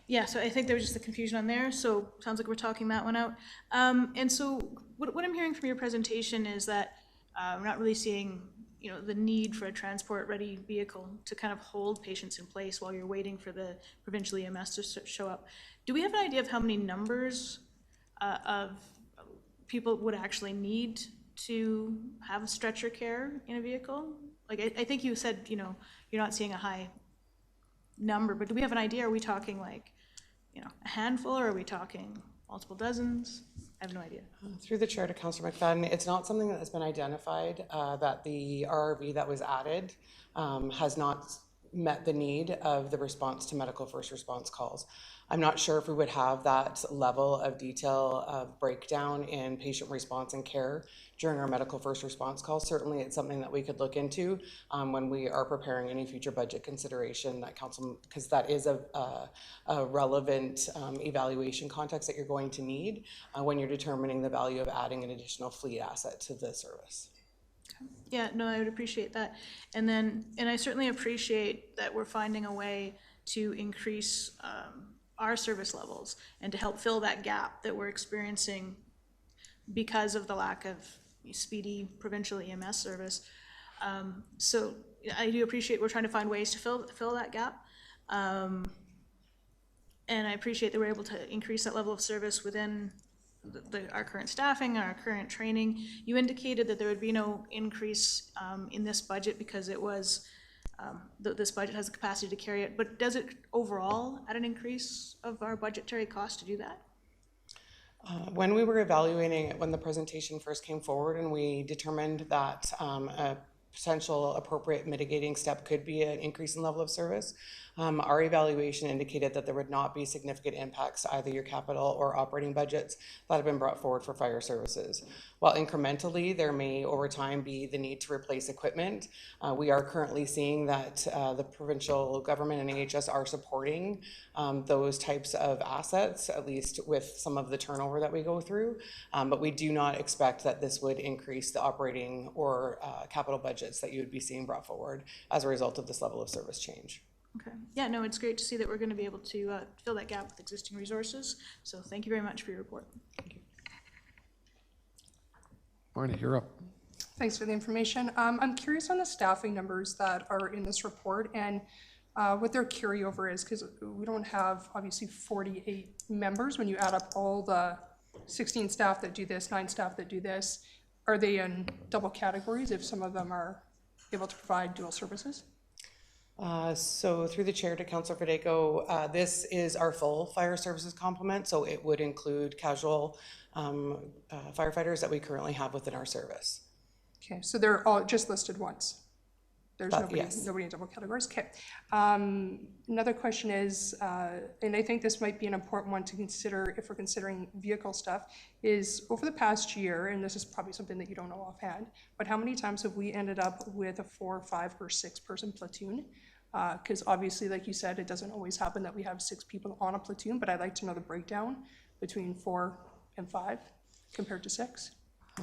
Yeah, so I think there was just a confusion on there, so sounds like we're talking that one out. And so what I'm hearing from your presentation is that we're not really seeing, the need for a transport-ready vehicle to kind of hold patients in place while you're waiting for the provincial EMS to show up. Do we have an idea of how many numbers of people would actually need to have stretcher care in a vehicle? Like, I think you said, you're not seeing a high number, but do we have an idea? Are we talking like, a handful, or are we talking multiple dozens? I have no idea. Through the chair to Councillor McFadden, it's not something that has been identified that the RRV that was added has not met the need of the response to medical first response calls. I'm not sure if we would have that level of detail of breakdown in patient response and care during our medical first response calls. Certainly it's something that we could look into when we are preparing any future budget consideration that council, because that is a relevant evaluation context that you're going to need when you're determining the value of adding an additional fleet asset to the service. Yeah, no, I would appreciate that. And I certainly appreciate that we're finding a way to increase our service levels and to help fill that gap that we're experiencing because of the lack of speedy provincial EMS service. So I do appreciate we're trying to find ways to fill that gap. And I appreciate that we're able to increase that level of service within our current staffing, our current training. You indicated that there would be no increase in this budget because it was, this budget has the capacity to carry it, but does it overall at an increase of our budgetary cost to do that? When we were evaluating it, when the presentation first came forward and we determined that potential appropriate mitigating step could be an increase in level of service. Our evaluation indicated that there would not be significant impacts to either your capital or operating budgets that have been brought forward for fire services. While incrementally there may over time be the need to replace equipment, we are currently seeing that the provincial government and AHS are supporting those types of assets, at least with some of the turnover that we go through. But we do not expect that this would increase the operating or capital budgets that you would be seeing brought forward as a result of this level of service change. Okay. Yeah, no, it's great to see that we're going to be able to fill that gap with existing resources. So thank you very much for your report. Thank you. Marnie, you're up. Thanks for the information. I'm curious on the staffing numbers that are in this report and what their carryover is, because we don't have obviously 48 members when you add up all the 16 staff that do this, 9 staff that do this. Are they in double categories if some of them are able to provide dual services? So through the chair to Councillor Federico, this is our full fire services complement, so it would include casual firefighters that we currently have within our service. Okay, so they're all just listed once. There's nobody, yes. nobody in double categories. Okay. Another question is, and I think this might be an important one to consider if we're considering vehicle stuff, is over the past year, and this is probably something that you don't know offhand, but how many times have we ended up with a 4, 5, or 6 person platoon? Because obviously, like you said, it doesn't always happen that we have 6 people on a platoon, but I'd like to know the breakdown between 4 and 5 compared to 6.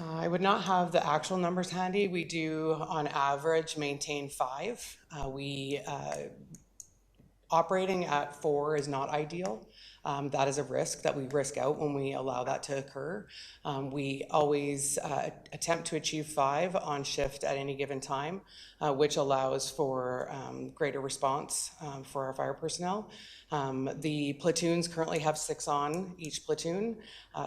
I would not have the actual numbers handy. We do, on average, maintain 5. Operating at 4 is not ideal. That is a risk that we risk out when we allow that to occur. We always attempt to achieve 5 on shift at any given time, which allows for greater response for our fire personnel. The platoons currently have 6 on each platoon.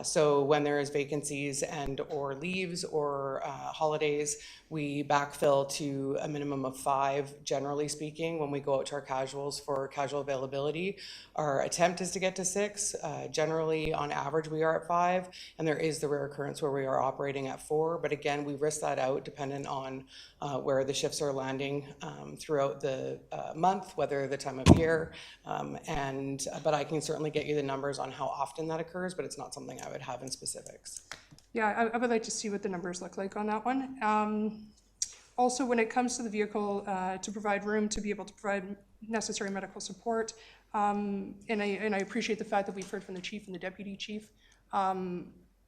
So when there is vacancies and or leaves or holidays, we backfill to a minimum of 5, generally speaking, when we go out to our casuals for casual availability. Our attempt is to get to 6. Generally, on average, we are at 5, and there is the rare occurrence where we are operating at 4. But again, we risk that out depending on where the shifts are landing throughout the month, whether the time of year. But I can certainly get you the numbers on how often that occurs, but it's not something I would have in specifics. Yeah, I would like to see what the numbers look like on that one. Also, when it comes to the vehicle, to provide room to be able to provide necessary medical support, and I appreciate the fact that we've heard from the chief and the deputy chief.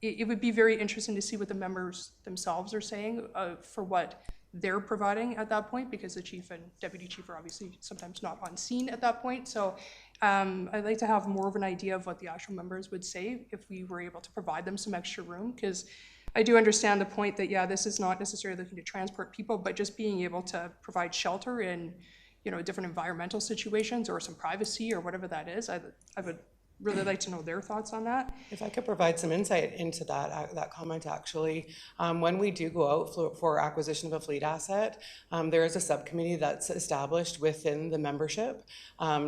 It would be very interesting to see what the members themselves are saying for what they're providing at that point, because the chief and deputy chief are obviously sometimes not on scene at that point. So I'd like to have more of an idea of what the actual members would say if we were able to provide them some extra room, because I do understand the point that, yeah, this is not necessarily looking to transport people, but just being able to provide shelter in, you know, different environmental situations or some privacy or whatever that is. I would really like to know their thoughts on that. If I could provide some insight into that comment, actually. When we do go out for acquisition of a fleet asset, there is a subcommittee that's established within the membership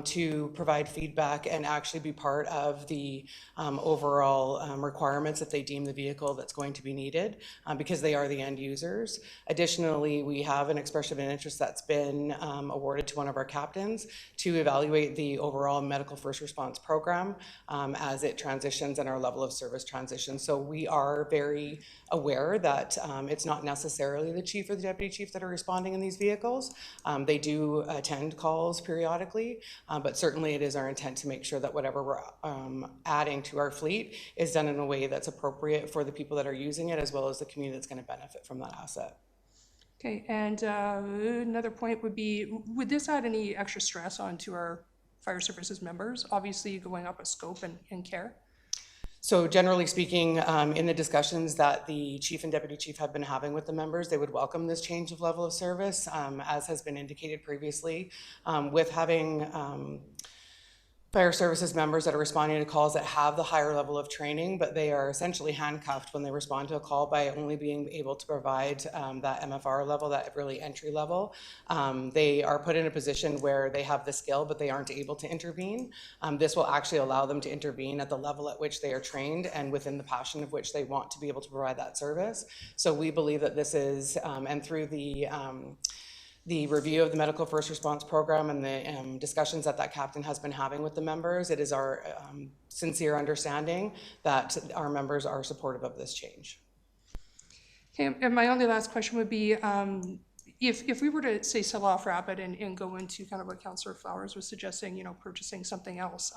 to provide feedback and actually be part of the overall requirements that they deem the vehicle that's going to be needed, because they are the end users. Additionally, we have an expression of interest that's been awarded to one of our captains to evaluate the overall medical first response program as it transitions and our level of service transitions. So we are very aware that it's not necessarily the chief or the deputy chief that are responding in these vehicles. They do attend calls periodically, but certainly it is our intent to make sure that whatever we're adding to our fleet is done in a way that's appropriate for the people that are using it, as well as the community that's going to benefit from that asset. Okay, and another point would be, would this add any extra stress onto our fire services members, obviously going up a scope and care? So generally speaking, in the discussions that the chief and deputy chief have been having with the members, they would welcome this change of level of service, as has been indicated previously. With having fire services members that are responding to calls that have the higher level of training, but they are essentially handcuffed when they respond to a call by only being able to provide that MFR level, that really entry level. They are put in a position where they have the skill, but they aren't able to intervene. This will actually allow them to intervene at the level at which they are trained and within the passion of which they want to be able to provide that service. So we believe that this is, and through the review of the medical first response program and the discussions that captain has been having with the members, it is our sincere understanding that our members are supportive of this change. Okay, and my only last question would be, if we were to say sell off Rapid and go into kind of what Councillor Flowers was suggesting, you know, purchasing something else,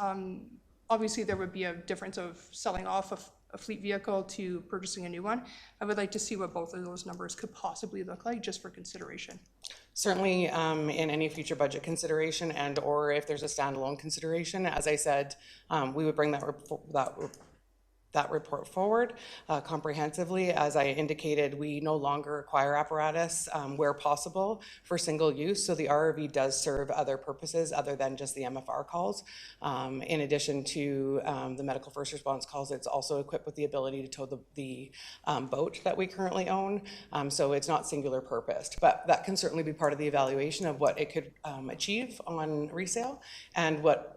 obviously there would be a difference of selling off a fleet vehicle to purchasing a new one. I would like to see what both of those numbers could possibly look like, just for consideration. Certainly in any future budget consideration and or if there's a standalone consideration, as I said, we would bring that report forward comprehensively. As I indicated, we no longer require apparatus where possible for single use, so the RRV does serve other purposes other than just the MFR calls. In addition to the medical first response calls, it's also equipped with the ability to tow the boat that we currently own, so it's not singular purposed, but that can certainly be part of the evaluation of what it could achieve on resale and what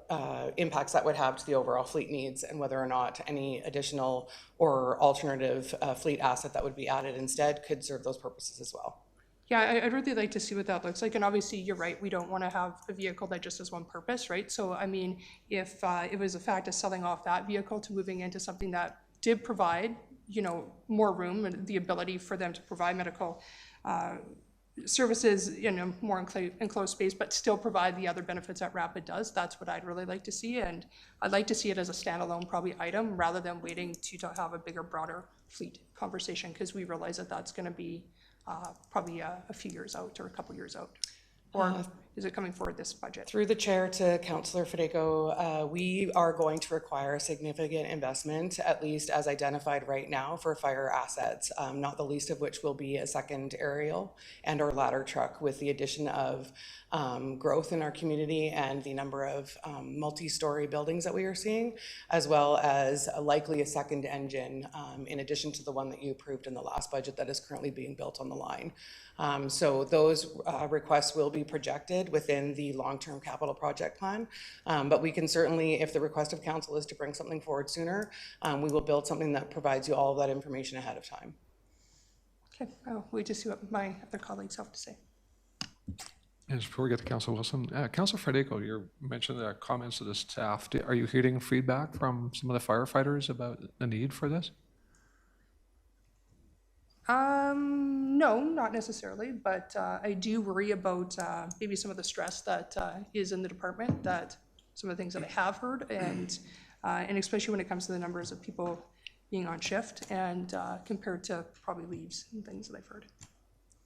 impacts that would have to the overall fleet needs and whether or not any additional or alternative fleet asset that would be added instead could serve those purposes as well. Yeah, I'd really like to see what that looks like. And obviously, you're right, we don't want to have a vehicle that just has one purpose, right? So, I mean, if it was a fact of selling off that vehicle to moving into something that did provide, you know, more room and the ability for them to provide medical services in a more enclosed space, but still provide the other benefits that Rapid does, that's what I'd really like to see. And I'd like to see it as a standalone probably item rather than waiting to have a bigger, broader fleet conversation, because we realize that that's going to be probably a few years out or a couple years out. Or is it coming forward this budget? Through the chair to Councillor Federico, we are going to require a significant investment, at least as identified right now, for fire assets, not the least of which will be a second aerial and or ladder truck with the addition of growth in our community and the number of multi-story buildings that we are seeing, as well as likely a second engine in addition to the one that you approved in the last budget that is currently being built on the line. So those requests will be projected within the long-term capital project plan, but we can certainly, if the request of council is to bring something forward sooner, we will build something that provides you all of that information ahead of time. Okay, I'll wait to see what my other colleagues have to say. And before we get to Councillor Wilson, Councillor Federico, you mentioned the comments of the staff. Are you hearing feedback from some of the firefighters about the need for this? No, not necessarily, but I do worry about maybe some of the stress that is in the department, that some of the things that I have heard, and especially when it comes to the numbers of people being on shift and compared to probably leaves and things that I've heard.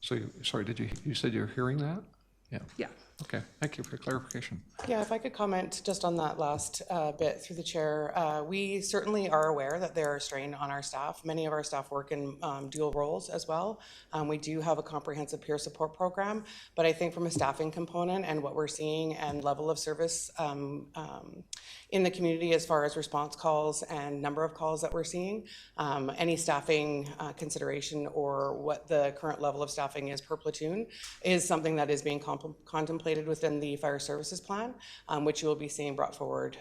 So, sorry, you said you're hearing that? Yeah. Yeah. Okay, thank you for clarification. Yeah, if I could comment just on that last bit through the chair. We certainly are aware that there are strain on our staff. Many of our staff work in dual roles as well. We do have a comprehensive peer support program, but I think from a staffing component and what we're seeing and level of service in the community as far as response calls and number of calls that we're seeing, any staffing consideration or what the current level of staffing is per platoon is something that is being contemplated within the fire services plan, which you will be seeing brought forward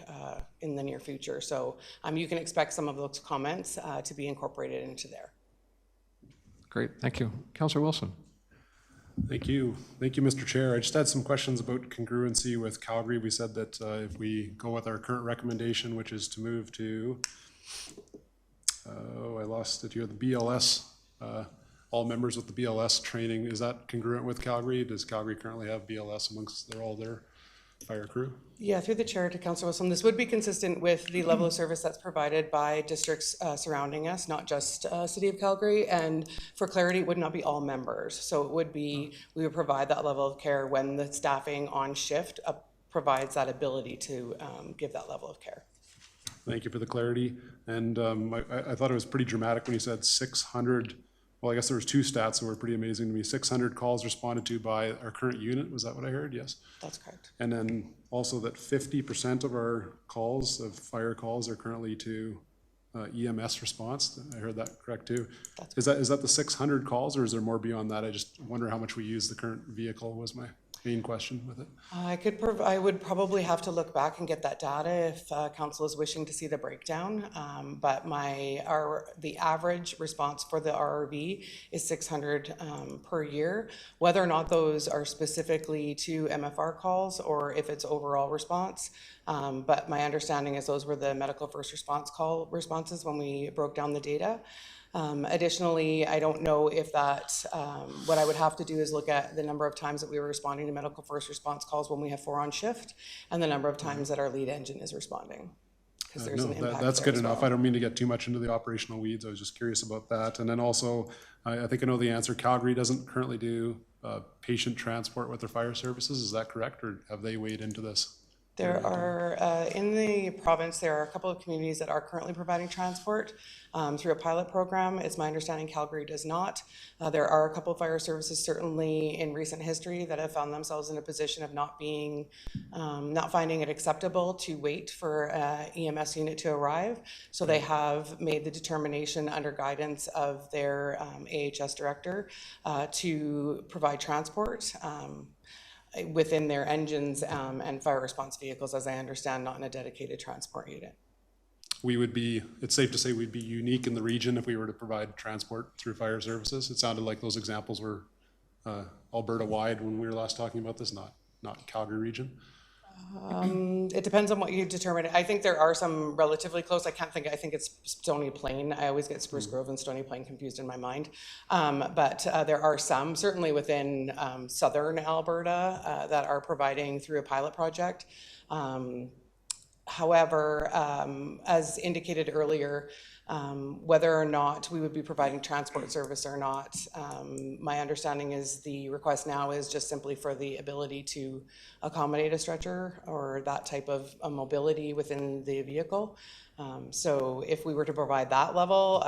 in the near future. So you can expect some of those comments to be incorporated into there. Great, thank you. Councillor Wilson. Thank you. Thank you, Mr. Chair. I just had some questions about congruency with Calgary. We said that if we go with our current recommendation, which is to move to, I lost it here, the BLS, all members with the BLS training, is that congruent with Calgary? Does Calgary currently have BLS amongst all their fire crew? Yeah, through the chair to Councillor Wilson, this would be consistent with the level of service that's provided by districts surrounding us, not just City of Calgary. And for clarity, it would not be all members. So it would be, we would provide that level of care when the staffing on shift provides that ability to give that level of care. Thank you for the clarity. And I thought it was pretty dramatic when you said 600 well, I guess there was two stats that were pretty amazing to me. 600 calls responded to by our current unit. Was that what I heard? Yes. That's correct. And then also that 50% of our calls, of fire calls, are currently to EMS response. I heard that correct too. Is that the 600 calls, or is there more beyond that? I just wonder how much we use the current vehicle was my main question with it. I would probably have to look back and get that data if council is wishing to see the breakdown. But the average response for the RRV is 600 per year. Whether or not those are specifically to MFR calls or if it's overall response. But my understanding is those were the medical first response call responses when we broke down the data. Additionally, I don't know if that, what I would have to do is look at the number of times that we were responding to medical first response calls when we have 4 on shift and the number of times that our lead engine is responding. Because there's an impact that's there good as enough. well. I don't mean to get too much into the operational weeds. I was just curious about that. And then also, I think I know the answer. Calgary doesn't currently do patient transport with their fire services. Is that correct, or have they weighed into this? There are, in the province, there are a couple of communities that are currently providing transport through a pilot program. It's my understanding Calgary does not. There are a couple of fire services certainly in recent history that have found themselves in a position of not finding it acceptable to wait for EMS unit to arrive. So they have made the determination under guidance of their AHS director to provide transport within their engines and fire response vehicles, as I understand, not in a dedicated transport unit. It's safe to say we'd be unique in the region if we were to provide transport through fire services. It sounded like those examples were Alberta-wide when we were last talking about this, not Calgary region. It depends on what you determine. I think there are some relatively close. I think it's Stony Plain. I always get Spruce Grove and Stony Plain confused in my mind. But there are some, certainly within southern Alberta, that are providing through a pilot project. However, as indicated earlier, whether or not we would be providing transport service or not, my understanding is the request now is just simply for the ability to accommodate a stretcher or that type of mobility within the vehicle. So if we were to provide that level,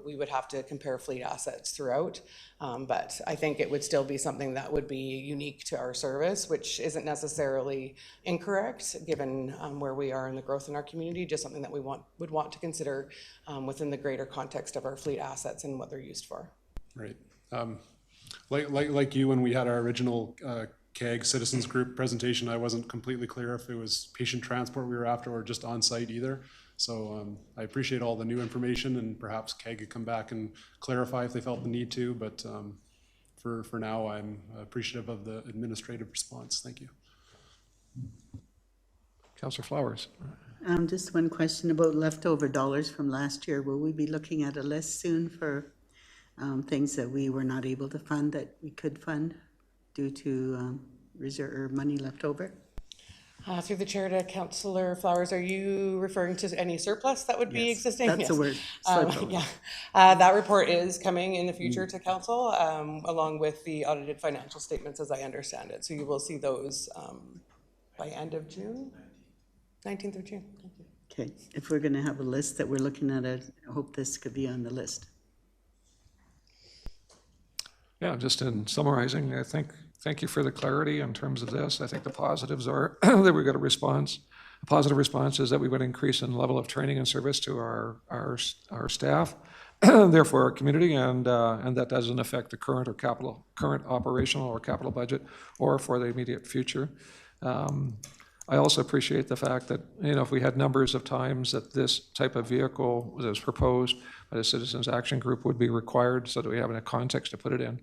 we would have to compare fleet assets throughout. But I think it would still be something that would be unique to our service, which isn't necessarily incorrect given where we are in the growth in our community, just something that we would want to consider within the greater context of our fleet assets and what they're used for. Right. Like you, when we had our original CAG Citizens Group presentation, I wasn't completely clear if it was patient transport we were after or just on-site either. So I appreciate all the new information, and perhaps CAG could come back and clarify if they felt the need to, but for now, I'm appreciative of the administrative response. Thank you. Councillor Flowers. Just one question about leftover dollars from last year. Will we be looking at a list soon for things that we were not able to fund that we could fund due to reserve or money left over? Through the chair to Councillor Flowers, are you referring to any surplus that would be existing? That's the word. Yeah, that report is coming in the future to council, along with the audited financial statements, as I understand it. So you will see those by end of June, 19th of June. Thank you. Okay, if we're going to have a list that we're looking at, I hope this could be on the list. Yeah, just in summarizing, thank you for the clarity in terms of this. I think the positives are that we got a response. A positive response is that we would increase in level of training and service to our staff, therefore our community, and that doesn't affect the current operational or capital budget or for the immediate future. I also appreciate the fact that, if we had numbers of times that this type of vehicle was proposed by the Citizens Action Group would be required, so that we have a context to put it in.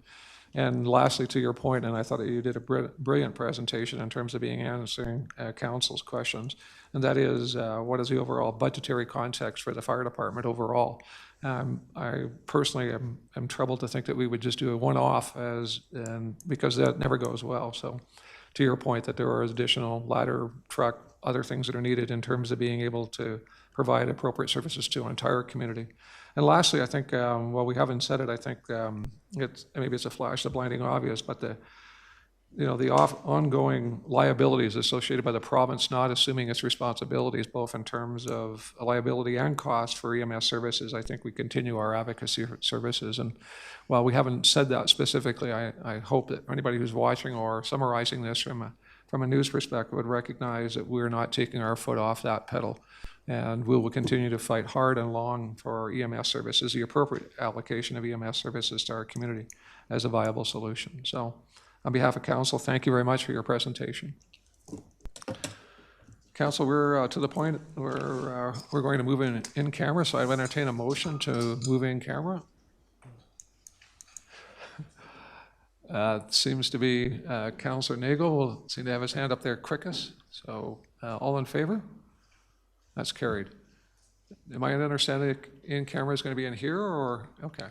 And lastly, to your point, and I thought that you did a brilliant presentation in terms of answering council's questions, and that is, what is the overall budgetary context for the fire department overall? I personally am troubled to think that we would just do a one-off because that never goes well. So to your point that there are additional ladder, truck, other things that are needed in terms of being able to provide appropriate services to an entire community. And lastly, I think, we haven't said it, I think maybe it's a flash of blinding obvious, but the ongoing liabilities associated by the province not assuming its responsibilities, both in terms of liability and cost for EMS services, I think we continue our advocacy services. And while we haven't said that specifically, I hope that anybody who's watching or summarizing this from a news perspective would recognize that we're not taking our foot off that pedal. And we will continue to fight hard and long for EMS services, the appropriate allocation of EMS services to our community as a viable solution. So on behalf of council, thank you very much for your presentation. Council, we're to the point where we're going to move in camera, so I would entertain a motion to move in camera. Seems to be Councillor Nagel will seem to have his hand up there quickest. So all in favor? That's carried. Am I understanding in camera is going to be in here or? Okay.